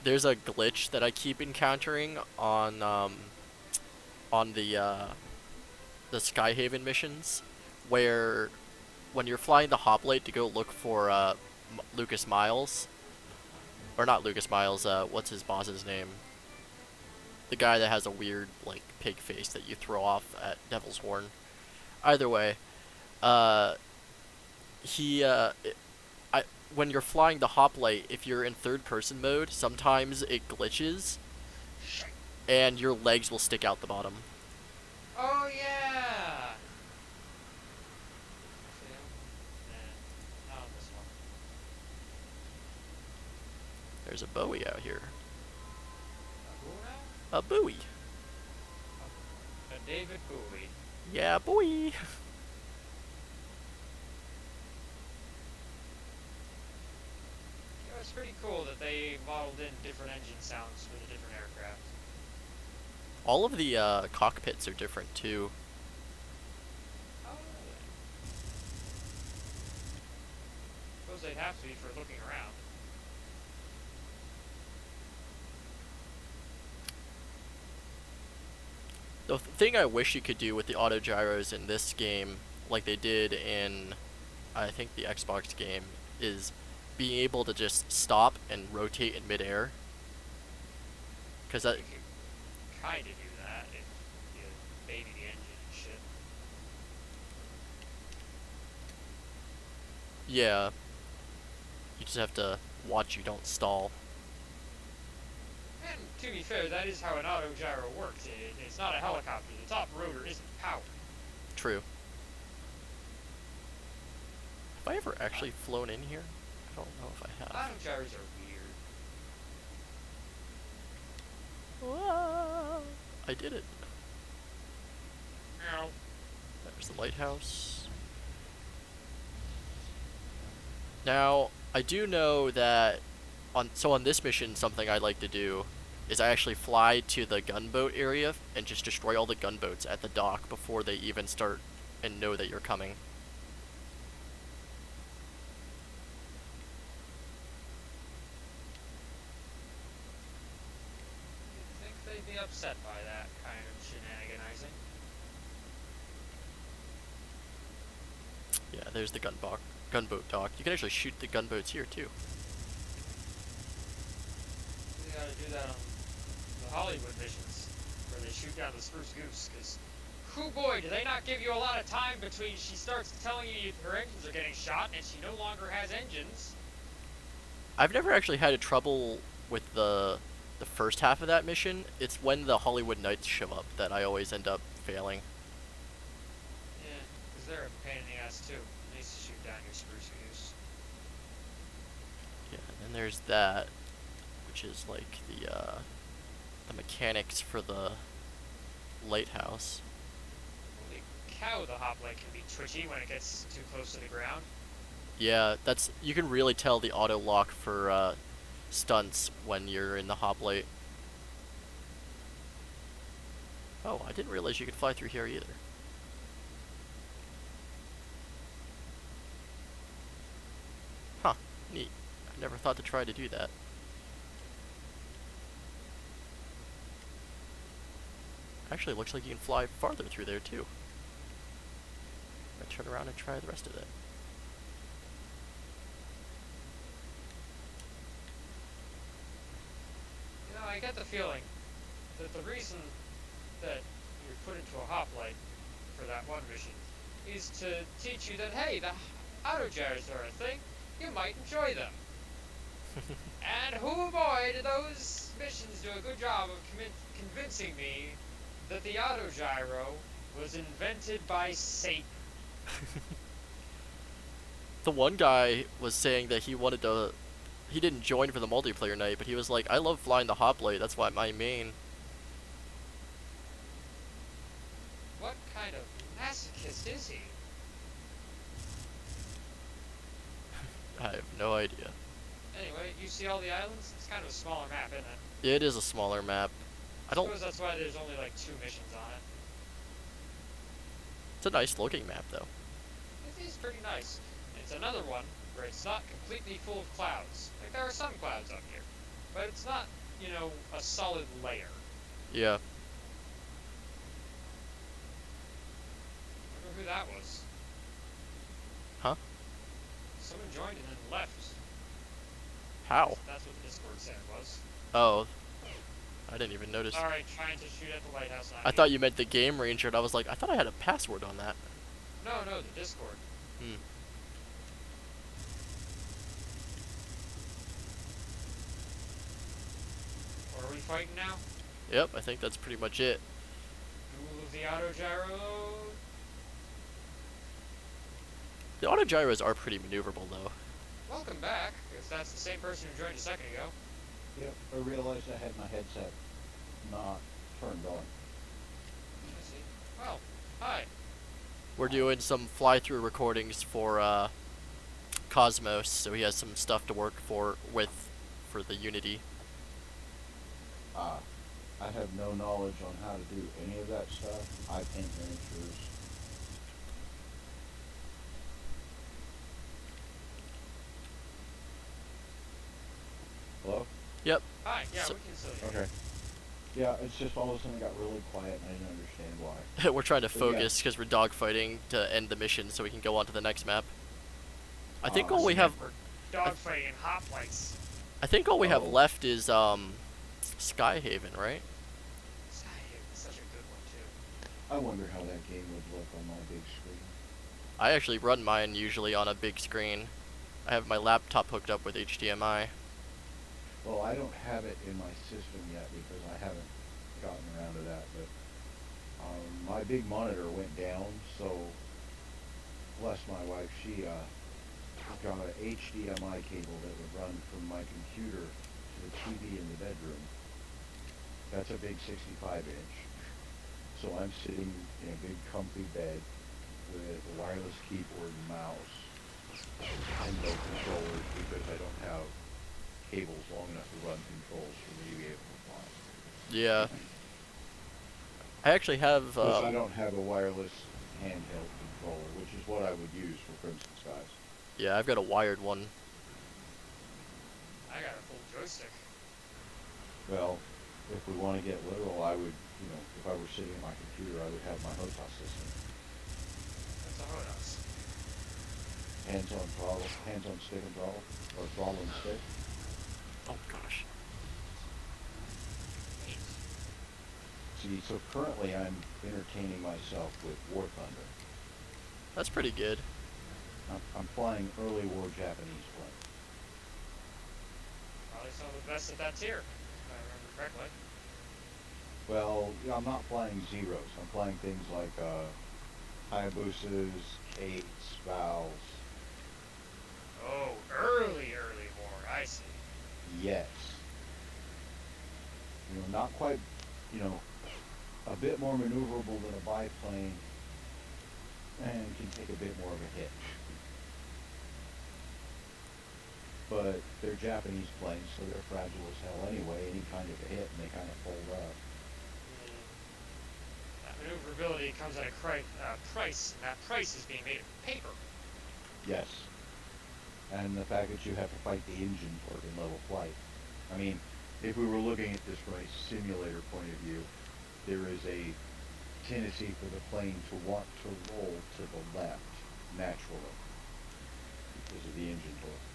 There's a glitch that I keep encountering on the Skyhaven missions, where when you're flying the hoplite to go look for Lucas Miles, or not Lucas Miles, what's his boss's name? The guy that has a weird like pig face that you throw off at Devil's Horn. Either way, when you're flying the hoplite, if you're in third-person mode, sometimes it glitches, and your legs will stick out the bottom. Oh yeah! Not on this one. There's a buoy out here. Who now? A buoy. A David Bowie. Yeah, buoy. It's pretty cool that they modeled in different engine sounds for the different aircraft. All of the cockpits are different too. Oh, really? Suppose they'd have to be for looking around. The thing I wish you could do with the auto gyros in this game, like they did in, I think, the Xbox game, is being able to just stop and rotate in midair. Because that, You could kind of do that if you baby the engine and shit. yeah, you just have to watch you don't stall. And to be fair, that is how an auto gyro works. It's not a helicopter. The top rotor isn't powered. True. Have I ever actually flown in here? I don't know if I have. Auto gyros are weird. Whoa. I did it. Ow. There's the lighthouse. Now, I do know that on this mission, something I like to do is I actually fly to the gunboat area and just destroy all the gunboats at the dock before they even start and know that you're coming. slightly upset by that kind of shenaniganizing. Yeah, there's the gunboat dock. You can actually shoot the gunboats here too. You gotta do that on the Hollywood missions, where they shoot down the Spruce Goose, because, hoo boy, do they not give you a lot of time between she starts telling you her engines are getting shot and she no longer has engines. I've never actually had a trouble with the first half of that mission. It's when the Hollywood Knights show up that I always end up failing. Yeah, because they're a pain in the ass too. Nice to shoot down your Spruce Goose. Yeah, and then there's that, which is like the mechanics for the Lighthouse. Holy cow, the hoplite can be twitchy when it gets too close to the ground. Yeah, you can really tell the auto lock for stunts when you're in the hoplite. Oh, I didn't realize you could fly through here either. Huh, neat. I never thought to try to do that. Actually, it looks like you can fly farther through there too. I turn around and try the rest of it. You know, I get the feeling that the reason that you're put into a hoplite for that one mission is to teach you that, hey, the autogyros are a thing, you might enjoy them. And hoo boy, did those missions do a good job of convincing me that the autogyro was invented by Satan. The one guy was saying that he didn't join for the multiplayer night, but he was like, I love flying the hoplite, that's why my main. What kind of masochist is he? I have no idea. Anyway, you see all the islands? It's kind of a smaller map, isn't it? It is a smaller map. I suppose that's why there's only like 2 missions on it. It's a nice looking map though. It is pretty nice. It's another one where it's not completely full of clouds. Like, there are some clouds up here, but it's not, you know, a solid layer. Yeah. I wonder who that was. Huh? Someone joined and then left. How? That's what the Discord said it was. Oh. I didn't even notice. Alright, trying to shoot at the lighthouse. I thought you meant the game ranger, and I was like, I thought I had a password on that. No, the Discord. Hmm. Or are we fighting now? Yep, I think that's pretty much it. Duel of the autogyro. The autogyros are pretty maneuverable though. Welcome back, if that's the same person who joined a second ago. Yep, I realized I had my headset not turned on. I see. Well, hi. We're doing some fly-through recordings for Cosmos, so he has some stuff to work for the Unity. I have no knowledge on how to do any of that stuff. I paint miniatures. Hello? Yep. Hi, yeah, So- we can still hear you. Okay. Yeah, it's just all of a sudden it got really quiet and I didn't understand why. We're trying to But yeah. focus because we're dogfighting to end the mission so we can go on to the next map. I think Oh, all we See, have we're dogfighting and hoplites. have Oh. left is Skyhaven, right? It's such a good one, too. I wonder how that game would look on my big screen. I actually run mine usually on a big screen. I have my laptop hooked up with HDMI. Well, I don't have it in my system yet because I haven't gotten around to that, but my big monitor went down, so bless my wife, she got an HDMI cable that would run from my computer to the TV in the bedroom. That's a big 65-inch. So I'm sitting in a big comfy bed with a wireless keyboard and mouse and no controllers because I don't have cables long enough to run controls for me to be able to fly. Yeah. I actually have. Because I don't have a wireless handheld controller, which is what I would use for Crimson Skies. Yeah, I've got a wired one. I got a full joystick. Well, if we want to get literal, I would, you know, if I were sitting at my computer, I would have my hotel system. That's a Hodas. Hands-on throttle, hands-on stick and throttle, or throttle and stick. Oh gosh. Neat. See, so currently I'm entertaining myself with War Thunder. That's pretty good. I'm flying early war Japanese planes. Probably some of the best at that tier, if I remember correctly. Well, you know, I'm not flying Zeros. I'm flying things like Hayabusas, Kates, Vals. Oh, early war. I see. Yes. You know, not quite, you know, a bit more maneuverable than a biplane and can take a bit more of a hitch. But they're Japanese planes, so they're fragile as hell anyway. Any kind of a hit and they kind of fold up. That maneuverability comes at a price, and that price is being made of paper. Yes. And the fact that you have to fight the engine for it in level flight. I mean, if we were looking at this from a simulator point of view, there is a tendency for the plane to want to roll to the left naturally because of the engine torque.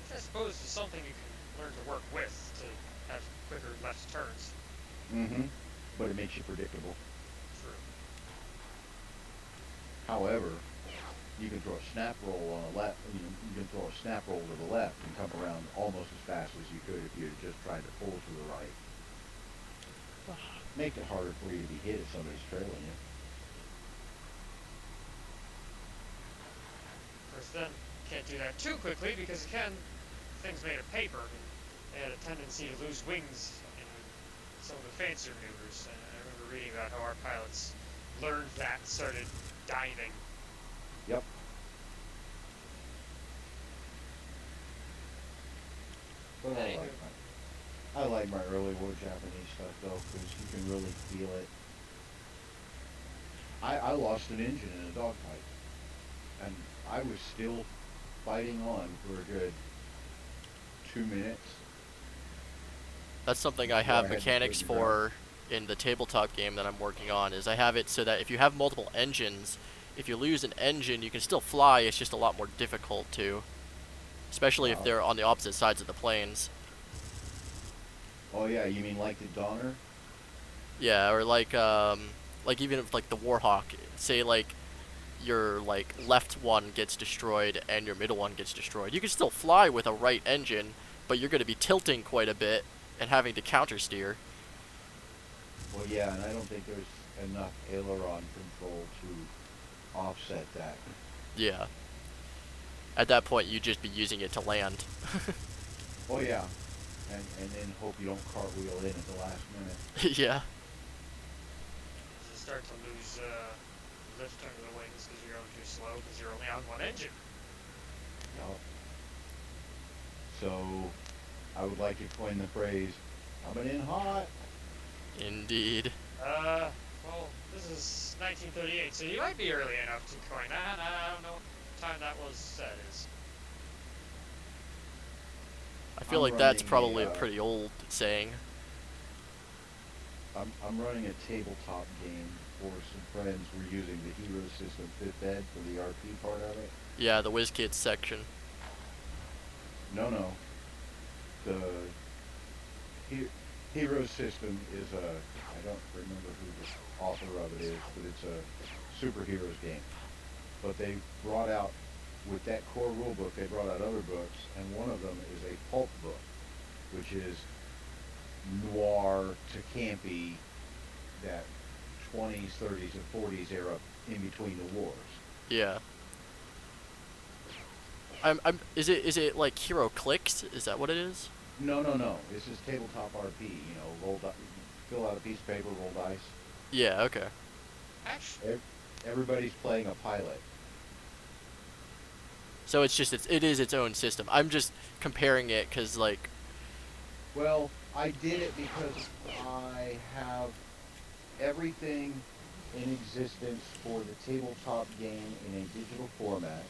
Which I suppose is something you can learn to work with to have quicker left turns. Mm-hmm. But it makes you predictable. True. However, you can throw a snap roll on a left. You can throw a snap roll to the left and come around almost as fast as you could if you had just tried to pull to the right. Make it harder for you to be hit if somebody's trailing you. Of course, then can't do that too quickly because again, things made of paper, and they had a tendency to lose wings in some of the fancier maneuvers. And I remember reading about how our pilots learned that, started diving. Yep. But I like my early war Japanese stuff though, because you can really feel it. I lost an engine in a dogfight, and I was still fighting on for a good 2 minutes. That's something I have mechanics for in the tabletop game that I'm working on, is I have it so that if you have multiple engines, if you lose an engine, you can still fly, it's just a lot more difficult to. Especially if they're on the opposite sides of the planes. Oh yeah, you mean like the Donner? Yeah, or like even if like the Warhawk, say like your like left one gets destroyed and your middle one gets destroyed. You can still fly with a right engine, but you're going to be tilting quite a bit and having to counter steer. Well yeah, and I don't think there's enough aileron control to offset that. Yeah. At that point, you'd just be using it to land. Oh yeah, and then hope you don't cartwheel in at the last minute. Yeah. You start to lose lift under the wings because you're going too slow because you're only on one engine. Yep. So, I would like to coin the phrase, coming in hot. Indeed. Well, this is 1938, so you might be early enough to coin that. I don't know what time that was said is. I feel like that's probably a pretty old saying. I'm running a tabletop game for some friends. We're using the Hero System 5th Ed for the RP part of it. Yeah, the WizKids section. No. The Hero System is I don't remember who the author of it is, but it's a superheroes game. But they brought out, with that core rule book, they brought out other books, and one of them is a pulp book, which is noir to campy, that 20s, 30s, and 40s era in between the wars. Yeah. Is it like Hero Clicks? Is that what it is? No. This is tabletop RP. You know, roll dice, fill out a piece of paper, roll dice. Yeah. Okay. Actually, Everybody's playing a pilot. So it is its own system. I'm just comparing it because like. Well, I did it because I have everything in existence for the tabletop game in a digital format.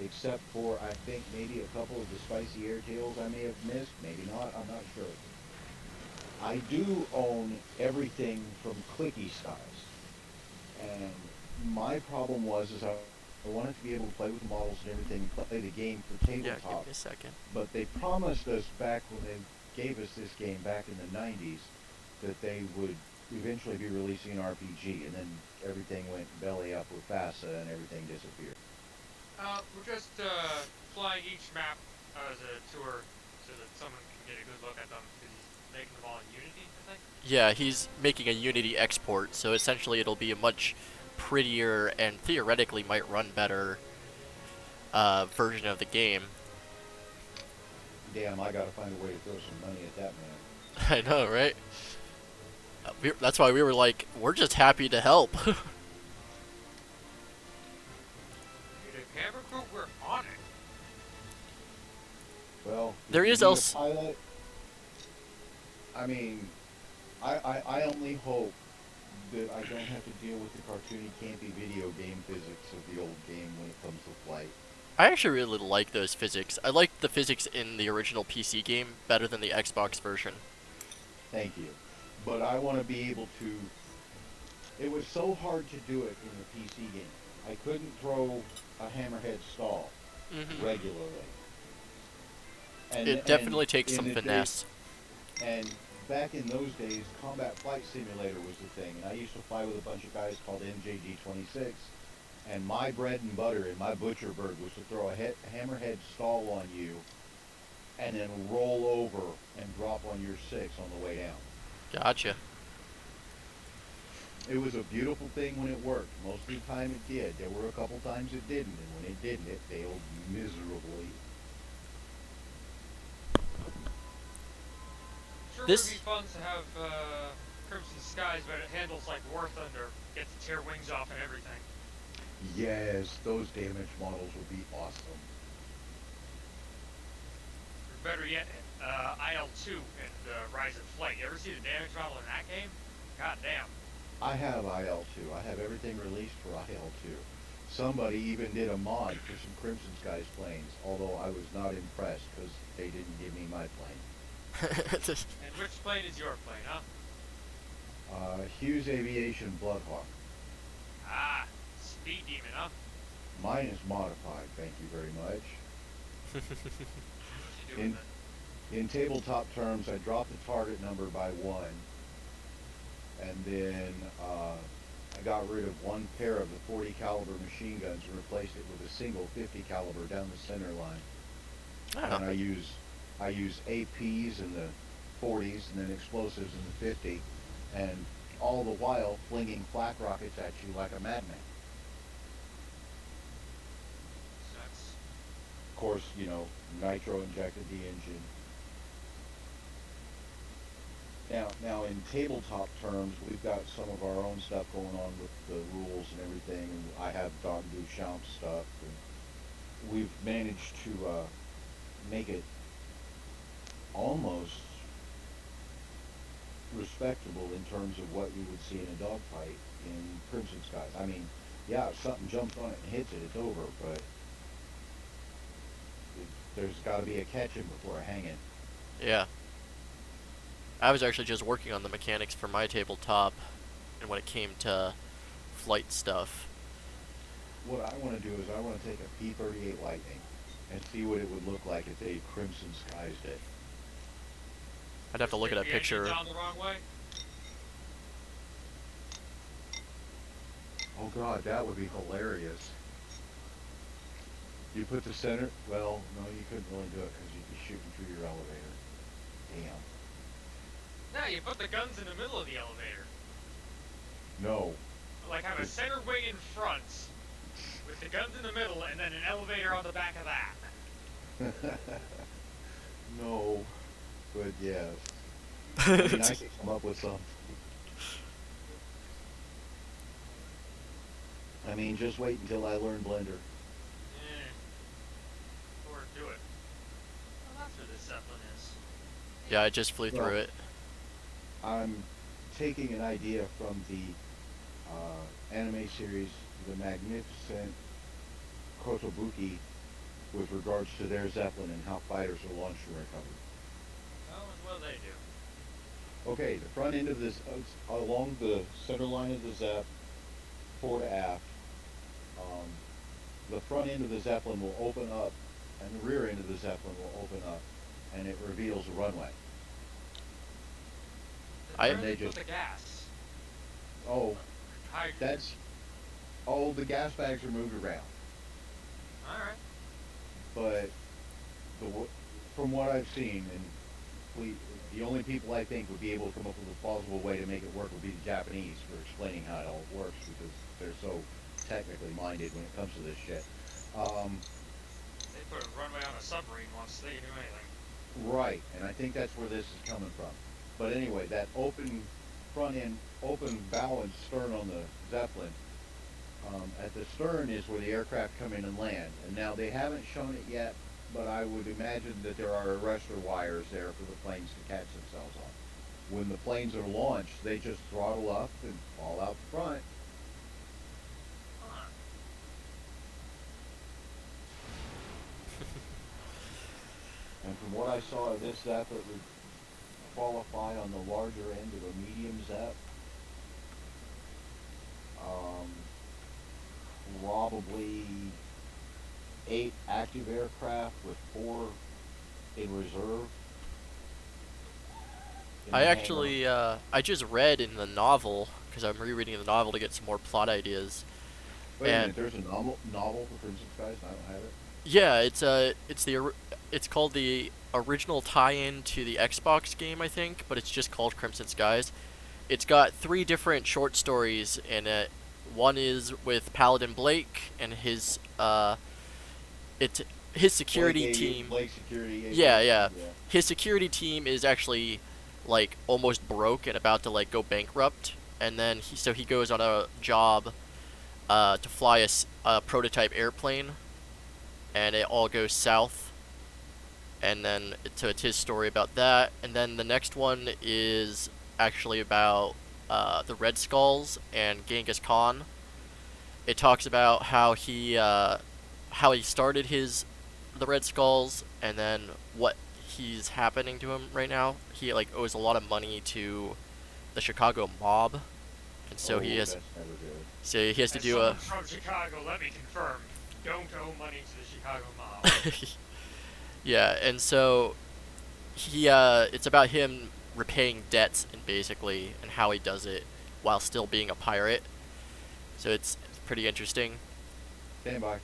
except for I think maybe a couple of the spicy airtails I may have missed, maybe not, I'm not sure. I do own everything from clicky styles, and my problem was is I wanted to be able to play with the models and everything, play the game for Yeah, give tabletop, me a second. but they promised us back when they gave us this game back in the 90s that they would eventually be releasing an RPG, and then everything went belly up with FASA and everything disappeared. We're just flying each map as a tour so that someone can get a good look at them because he's making them all in Unity, I think. Yeah, he's making a Unity export, so essentially it'll be a much prettier and theoretically might run better version of the game. Damn, I gotta find a way to throw some money at that man. I know, right? That's why we were like, we're just happy to help. Need a camera crew? We're on it. Well, There if is you need else. a pilot. I mean, I only hope that I don't have to deal with the cartoony, campy video game physics of the old game when it comes to flight. I actually really like those physics. I like the physics in the original PC game better than the Xbox version. Thank you. But I want to be able to. It was so hard to do it in the PC game. I couldn't throw a hammerhead stall regularly. It definitely takes in some the days- finesse. And back in those days, Combat Flight Simulator was the thing. And I used to fly with a bunch of guys called MJG-26. And my bread and butter in my butcher bird was to throw a hammerhead stall on you and then roll over and drop on your 6 on the way down. Gotcha. It was a beautiful thing when it worked. Most of the time it did. There were a couple times it didn't, and when it didn't, it failed miserably. Sure This- would be fun to have Crimson Skies, but it handles like War Thunder, get to tear wings off and everything. Yes, those damage models would be awesome. Or better yet, IL-2 and Rise of Flight. You ever see the damage model in that game? God damn. I have IL-2. I have everything released for IL-2. Somebody even did a mod for some Crimson Skies planes, although I was not impressed because they didn't give me my plane. And which plane is your plane, huh? Hughes Aviation Bloodhawk. Ah, Speed Demon, huh? Mine is modified, thank you very much. What you doing then? In tabletop terms, I dropped the target number by 1, and then I got rid of one pair of the 40 caliber machine guns and replaced it with a single 50 caliber down the center line. And I use APs in the 40s and then explosives in the 50, and all the while flinging flak rockets at you like a madman. Sucks. Of course, you know, nitro injected the engine. Now in tabletop terms, we've got some of our own stuff going on with the rules and everything, and I have Don Duchamp's stuff, and we've managed to make it almost respectable in terms of what you would see in a dogfight in Crimson Skies. I mean, yeah, if something jumps on it and hits it, it's over, but there's got to be a catching before a hanging. Yeah. I was actually just working on the mechanics for my tabletop, and when it came to flight stuff. What I want to do is I want to take a P-38 Lightning and see what it would look like if they Crimson Skies it. I'd have to look at a Stick the picture. engine down the wrong way? Oh god, that would be hilarious. You put the center, well, no, you couldn't really do it because you'd be shooting through your elevator. Damn. No, you put the guns in the middle of the elevator. No. Like have a center wing in front, with the guns in the middle, and then an elevator on the back of that. No. But yes. I mean, I could come up with something. I mean, just wait until I learn Blender. Or do it. Well, that's where this Zeppelin is. Yeah, I just flew Well, through it. I'm taking an idea from the anime series, The Magnificent Kotobuki with regards to their Zeppelin and how fighters are launched and recovered. Oh, and what do they do? Okay, the front end of this, along the center line of the Zep, fore to aft, um, the front end of the Zeppelin will open up, and the rear end of the Zeppelin will open up, and it reveals a runway. Then And where they do just, put the gas? oh, Hydrogen. that's, oh, the gas bags are moved around. Alright. But from what I've seen, and the only people I think would be able to come up with a plausible way to make it work would be the Japanese for explaining how it all works, because they're so technically minded when it comes to this shit. They put a runway on a submarine once, they can do anything. Right, and I think that's where this is coming from. But anyway, that open front end, open bow and stern on the Zeppelin, at the stern is where the aircraft come in and land. And now they haven't shown it yet, but I would imagine that there are arrestor wires there for the planes to catch themselves on. When the planes are launched, they just throttle up and fall out the front. Huh. And from what I saw of this Zep, it would qualify on the larger end of a medium Zep. Probably 8 active aircraft with 4 in reserve. I actually, I just read in the novel, because I'm rereading the novel to get some more plot ideas. Wait a and minute, there's a novel for Crimson Skies, and I don't have it. Yeah, it's called the original tie-in to the Xbox game, I think, but it's just called Crimson Skies. It's got 3 different short stories in it. One is with Paladin Blake and his security team. Blake security agent. Yeah. His security team is actually like almost broke and about to like go bankrupt, and then he goes on a job to fly a prototype airplane, and it all goes south. And then so it's his story about that, and then the next one is actually about the Red Skulls and Genghis Khan. It talks about how he started the Red Skulls, and then what he's happening to him right now. He like owes a lot of money to the Chicago mob, and so he has That's never good. so he has to As do someone from Chicago, let me confirm, don't owe money to the Chicago mob. yeah, and so it's about him repaying debts and basically and how he does it while still being a pirate. So it's pretty interesting. Stand by.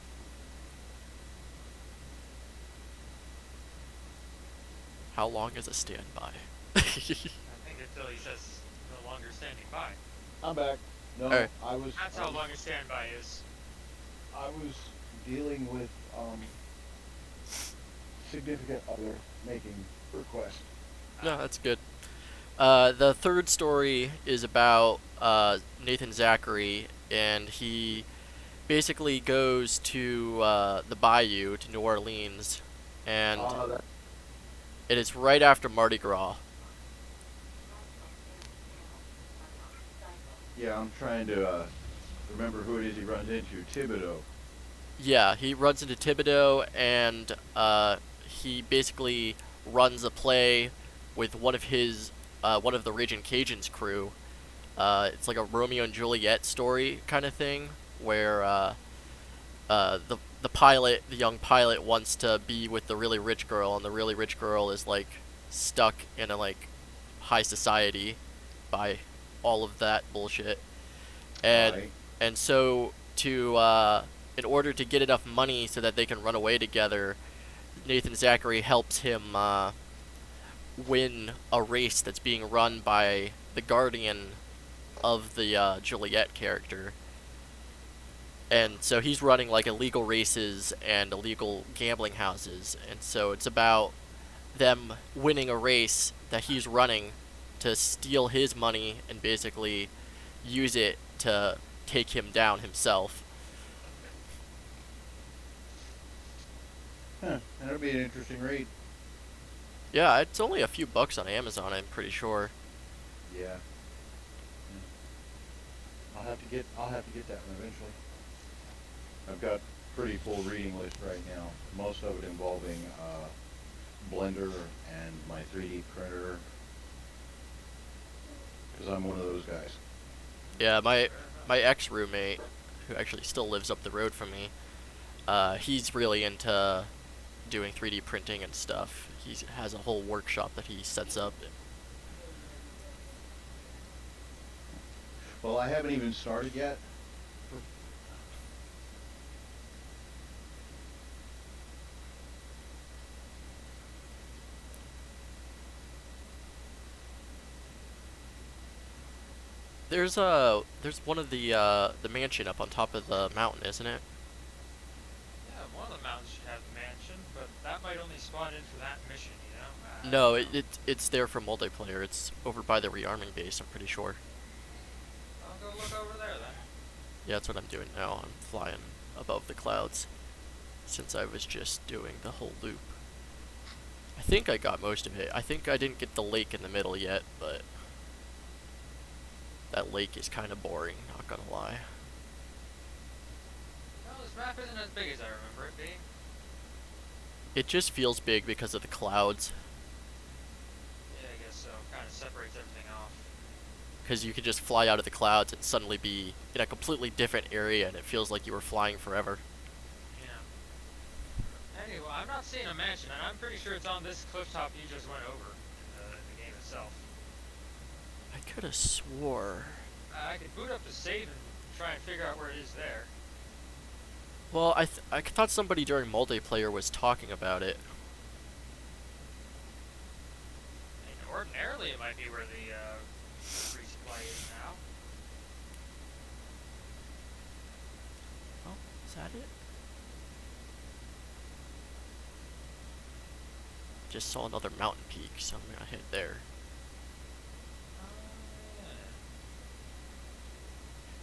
How long is a standby? I think until he says no longer standing by. I'm back. No, Alright. That's how long a standby is. I was dealing with significant other making requests. No, that's good. The third story is about Nathan Zachary, and he basically goes to the Bayou to New Orleans, and it is right after Mardi Gras. Yeah, I'm trying to remember who it is he runs into. Thibodeau. Yeah, he runs into Thibodeau, and he basically runs a play with one of the Raging Cajuns crew. It's like a Romeo and Juliet story kind of thing, where the young pilot, wants to be with the really rich girl, and the really rich girl is like stuck in a like high society by all of that bullshit, and Right. and so in order to get enough money so that they can run away together, Nathan Zachary helps him win a race that's being run by the guardian of the Juliet character. And so he's running like illegal races and illegal gambling houses, and so it's about them winning a race that he's running to steal his money and basically use it to take him down himself. Huh. That'll be an interesting read. Yeah, it's only a few bucks on Amazon, I'm pretty sure. Yeah. I'll have to get that one eventually. pretty full reading list right now. Most of it involving Blender and my 3D printer, because I'm one of those guys. Yeah, my Fair enough. my ex roommate, who actually still lives up the road from me, he's really into doing 3D printing and stuff. He has a whole workshop that he sets up. Well, I haven't even started yet. There's one of the mansion up on top of the mountain, isn't it? Yeah, one of the mountains should have a mansion, but that might only spawn in for that mission, you know? I No, don't know. it's there for multiplayer. It's over by the rearming base, I'm pretty sure. I'll go look over there then. Yeah, that's what I'm doing now. I'm flying above the clouds since I was just doing the whole loop. I think I got most of it. I think I didn't get the lake in the middle yet, but that lake is kind of boring, not gonna lie. Well, this map isn't as big as I remember it being. It just feels big because of the clouds, Yeah, I guess so. Kind of separates everything off. because you could just fly out of the clouds and suddenly be in a completely different area, and it feels like you were flying forever. Yeah. Anyway, I'm not seeing a mansion, and I'm pretty sure it's on this cliff top you just went over in the game itself. I could have swore. I could boot up the save and try and figure out where it is there. Well, I thought somebody during multiplayer was talking about it. And ordinarily, it might be where the resupply is now. Oh, is that it? Just saw another mountain peak, so I'm gonna hit there.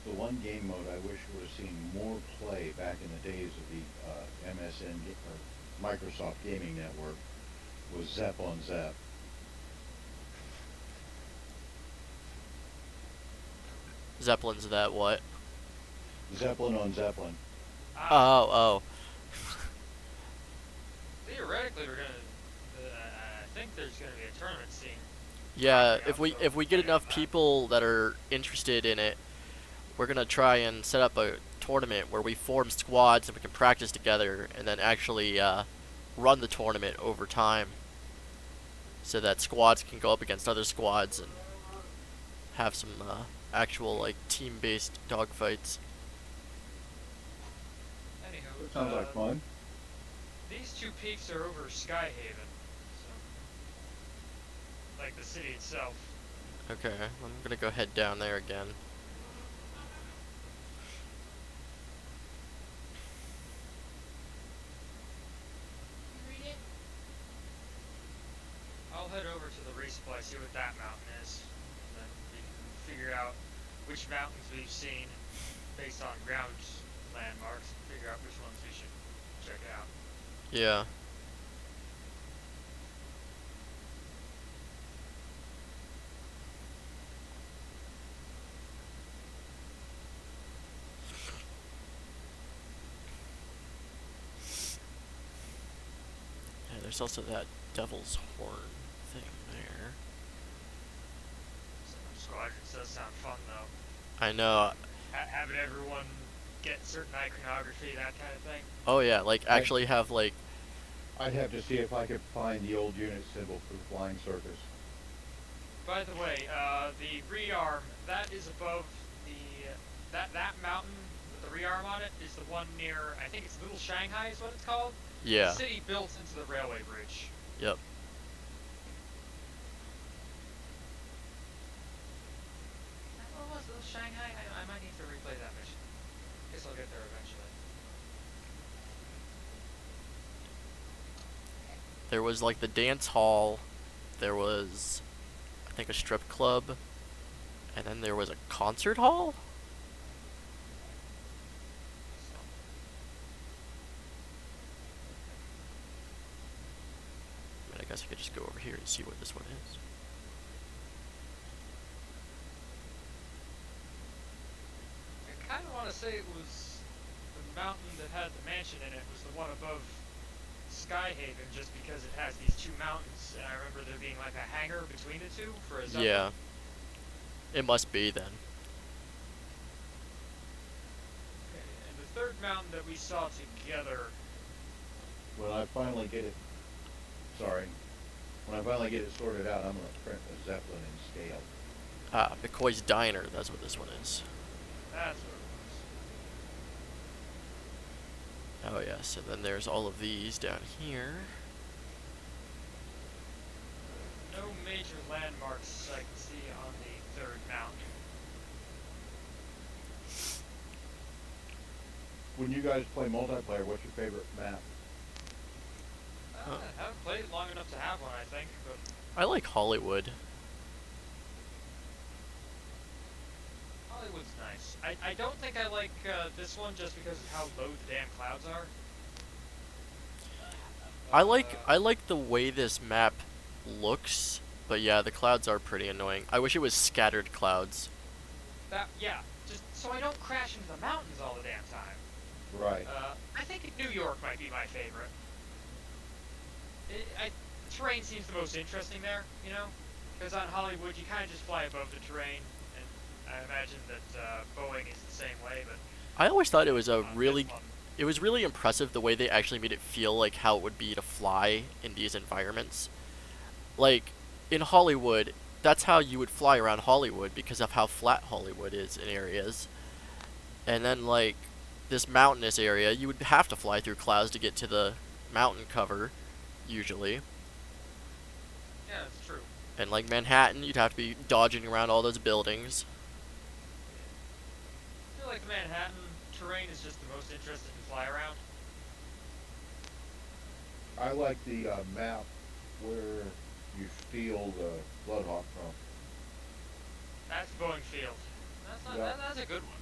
The one game mode I wish would have seen more play back in the days of the or Microsoft Gaming Network was Zep on Zep. Zeppelin's that what? Zeppelin on Zeppelin. Oh, oh. Theoretically, we're gonna. I think there's gonna be a tournament scene. Yeah, popping up, if so we get check out enough that. people that are interested in it, we're gonna try and set up a tournament where we form squads and we can practice together, and then actually run the tournament over time, so that squads can go up against other squads and have some actual like team-based dogfights. Anywho, That sounds like fun. these two peaks are over Skyhaven, so like the city itself. Okay, I'm gonna go head down there again. I'll head over to the resupply, see what that mountain is, and then we can figure out which mountains we've seen based on ground landmarks, and figure out which ones we should check out. Yeah. Yeah, there's also that devil's horn thing there. Some squadrons does sound fun though. I know. Having everyone get certain iconography, that kind of thing. Oh yeah, like actually have like I'd have to see if I could find the old unit symbol for the flying circus. By the way, the rearm that is above the that mountain with the rearm on it is the one near, I think it's Little Shanghai is what it's called. yeah. The city built into the railway bridge. Yep. What was Little Shanghai? I might need to replay that mission. Guess I'll get there eventually. There was like the dance hall, there was I think a strip club, and then there was a concert hall? I mean, I guess I could just go over here and see what this one is. I kind of want to say it was the mountain that had the mansion in it was the one above Skyhaven, just because it has these two mountains, and I remember there being like a hangar between the two for a Zeppelin. Yeah. It must be then. Okay, and the third mountain that we saw together. When I finally get it, sorry, when I finally get it sorted out, I'm gonna print a Zeppelin in scale. Ah, McCoy's Diner, that's what this one is. That's what it Oh yes, and then there's all of these down here. was. No major landmarks I can see on the third mountain. When you guys play multiplayer, what's your favorite map? Huh. I haven't played it long enough to have one, I think, but I like Hollywood. Hollywood's nice. I don't think I like this one just because of how low the damn clouds are. I like the way this map looks, but yeah, the clouds are pretty annoying. I wish it was scattered clouds. Yeah, just so I don't crash into the mountains all the damn time. Right. I think New York might be my favorite. Terrain seems the most interesting there, you know? Because on Hollywood, you kind of just fly above the terrain, and I imagine that Boeing is the same way, but... I always thought it was a this really one- it was really impressive the way they actually made it feel like how it would be to fly in these environments. Like in Hollywood, that's how you would fly around Hollywood because of how flat Hollywood is in areas. And then like this mountainous area, you would have to fly through clouds to get to the mountain cover usually. Yeah, that's true. And like Manhattan, you'd have to be dodging around all those buildings. I feel like the Manhattan terrain is just the most interesting to fly around. I like the map where you steal the Bloodhawk from. That's Boeing Field. That's not, Yeah. that's a good one.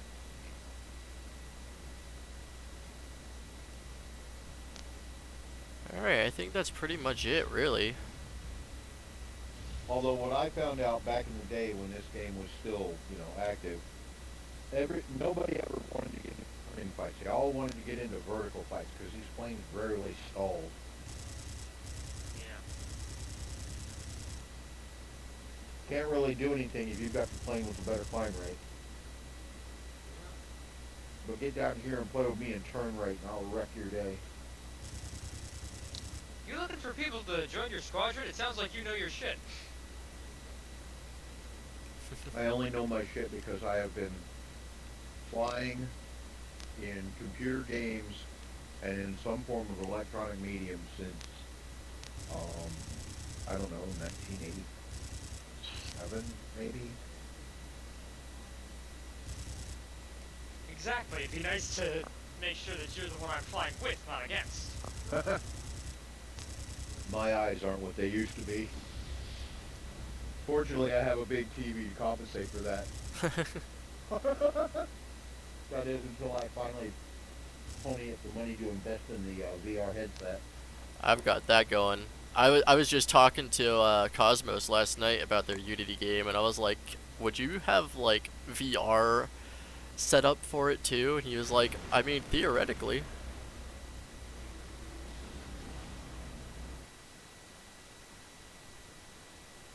Alright, I think that's pretty much it, really. Although what I found out back in the day when this game was still, active, nobody ever wanted to get into turning fights. They all wanted to get into vertical fights because these planes rarely stalled. Yeah. Can't really do anything if you've got the plane with a better climb rate. But get down here and play with me in turn rate and I'll wreck your day. You looking for people to join your squadron? It sounds like you know your shit. I only know my shit because I have been flying in computer games and in some form of electronic medium since, I don't know, 1987, maybe? Exactly. It'd be nice to make sure that you're the one I'm flying with, not against. My eyes aren't what they used to be. Fortunately, I have a big TV to compensate for that. That is until I finally pony up the money to invest in the VR headset. I've got that going. I was just talking to Cosmos last night about their Unity game, and I was like, would you have, like, VR set up for it, too? And he was like, I mean, theoretically.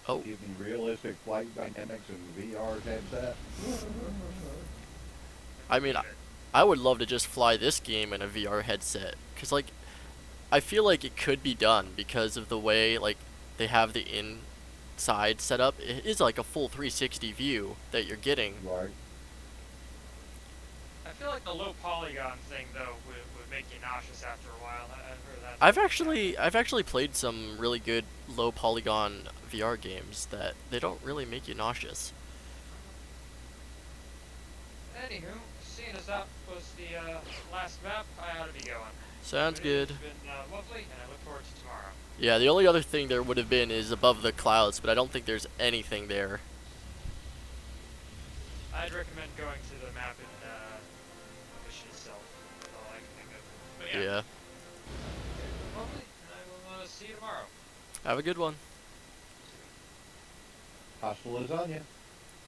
Oh. Give me realistic flight dynamics and VR headset. I mean, I would love to just fly this game in a VR headset, because, like, I feel like it could be done because of the way, like, they have the inside set up. It is like a full 360 view that you're getting. Right. I feel like the low polygon thing, though, would make you nauseous after a while. I've heard that. I've actually played some really good low polygon VR games that they don't really make you nauseous. Anywho, seeing as that was the last map, I ought to be going. Sounds But good. It's been lovely, and I look forward to tomorrow. Yeah, the only other thing there would have been is above the clouds, but I don't think there's anything there. I'd recommend going to the map in the mission itself. That's all I can think of. But yeah. Yeah. Lovely, and I will see you tomorrow. Have a good one. Hasta lasagna.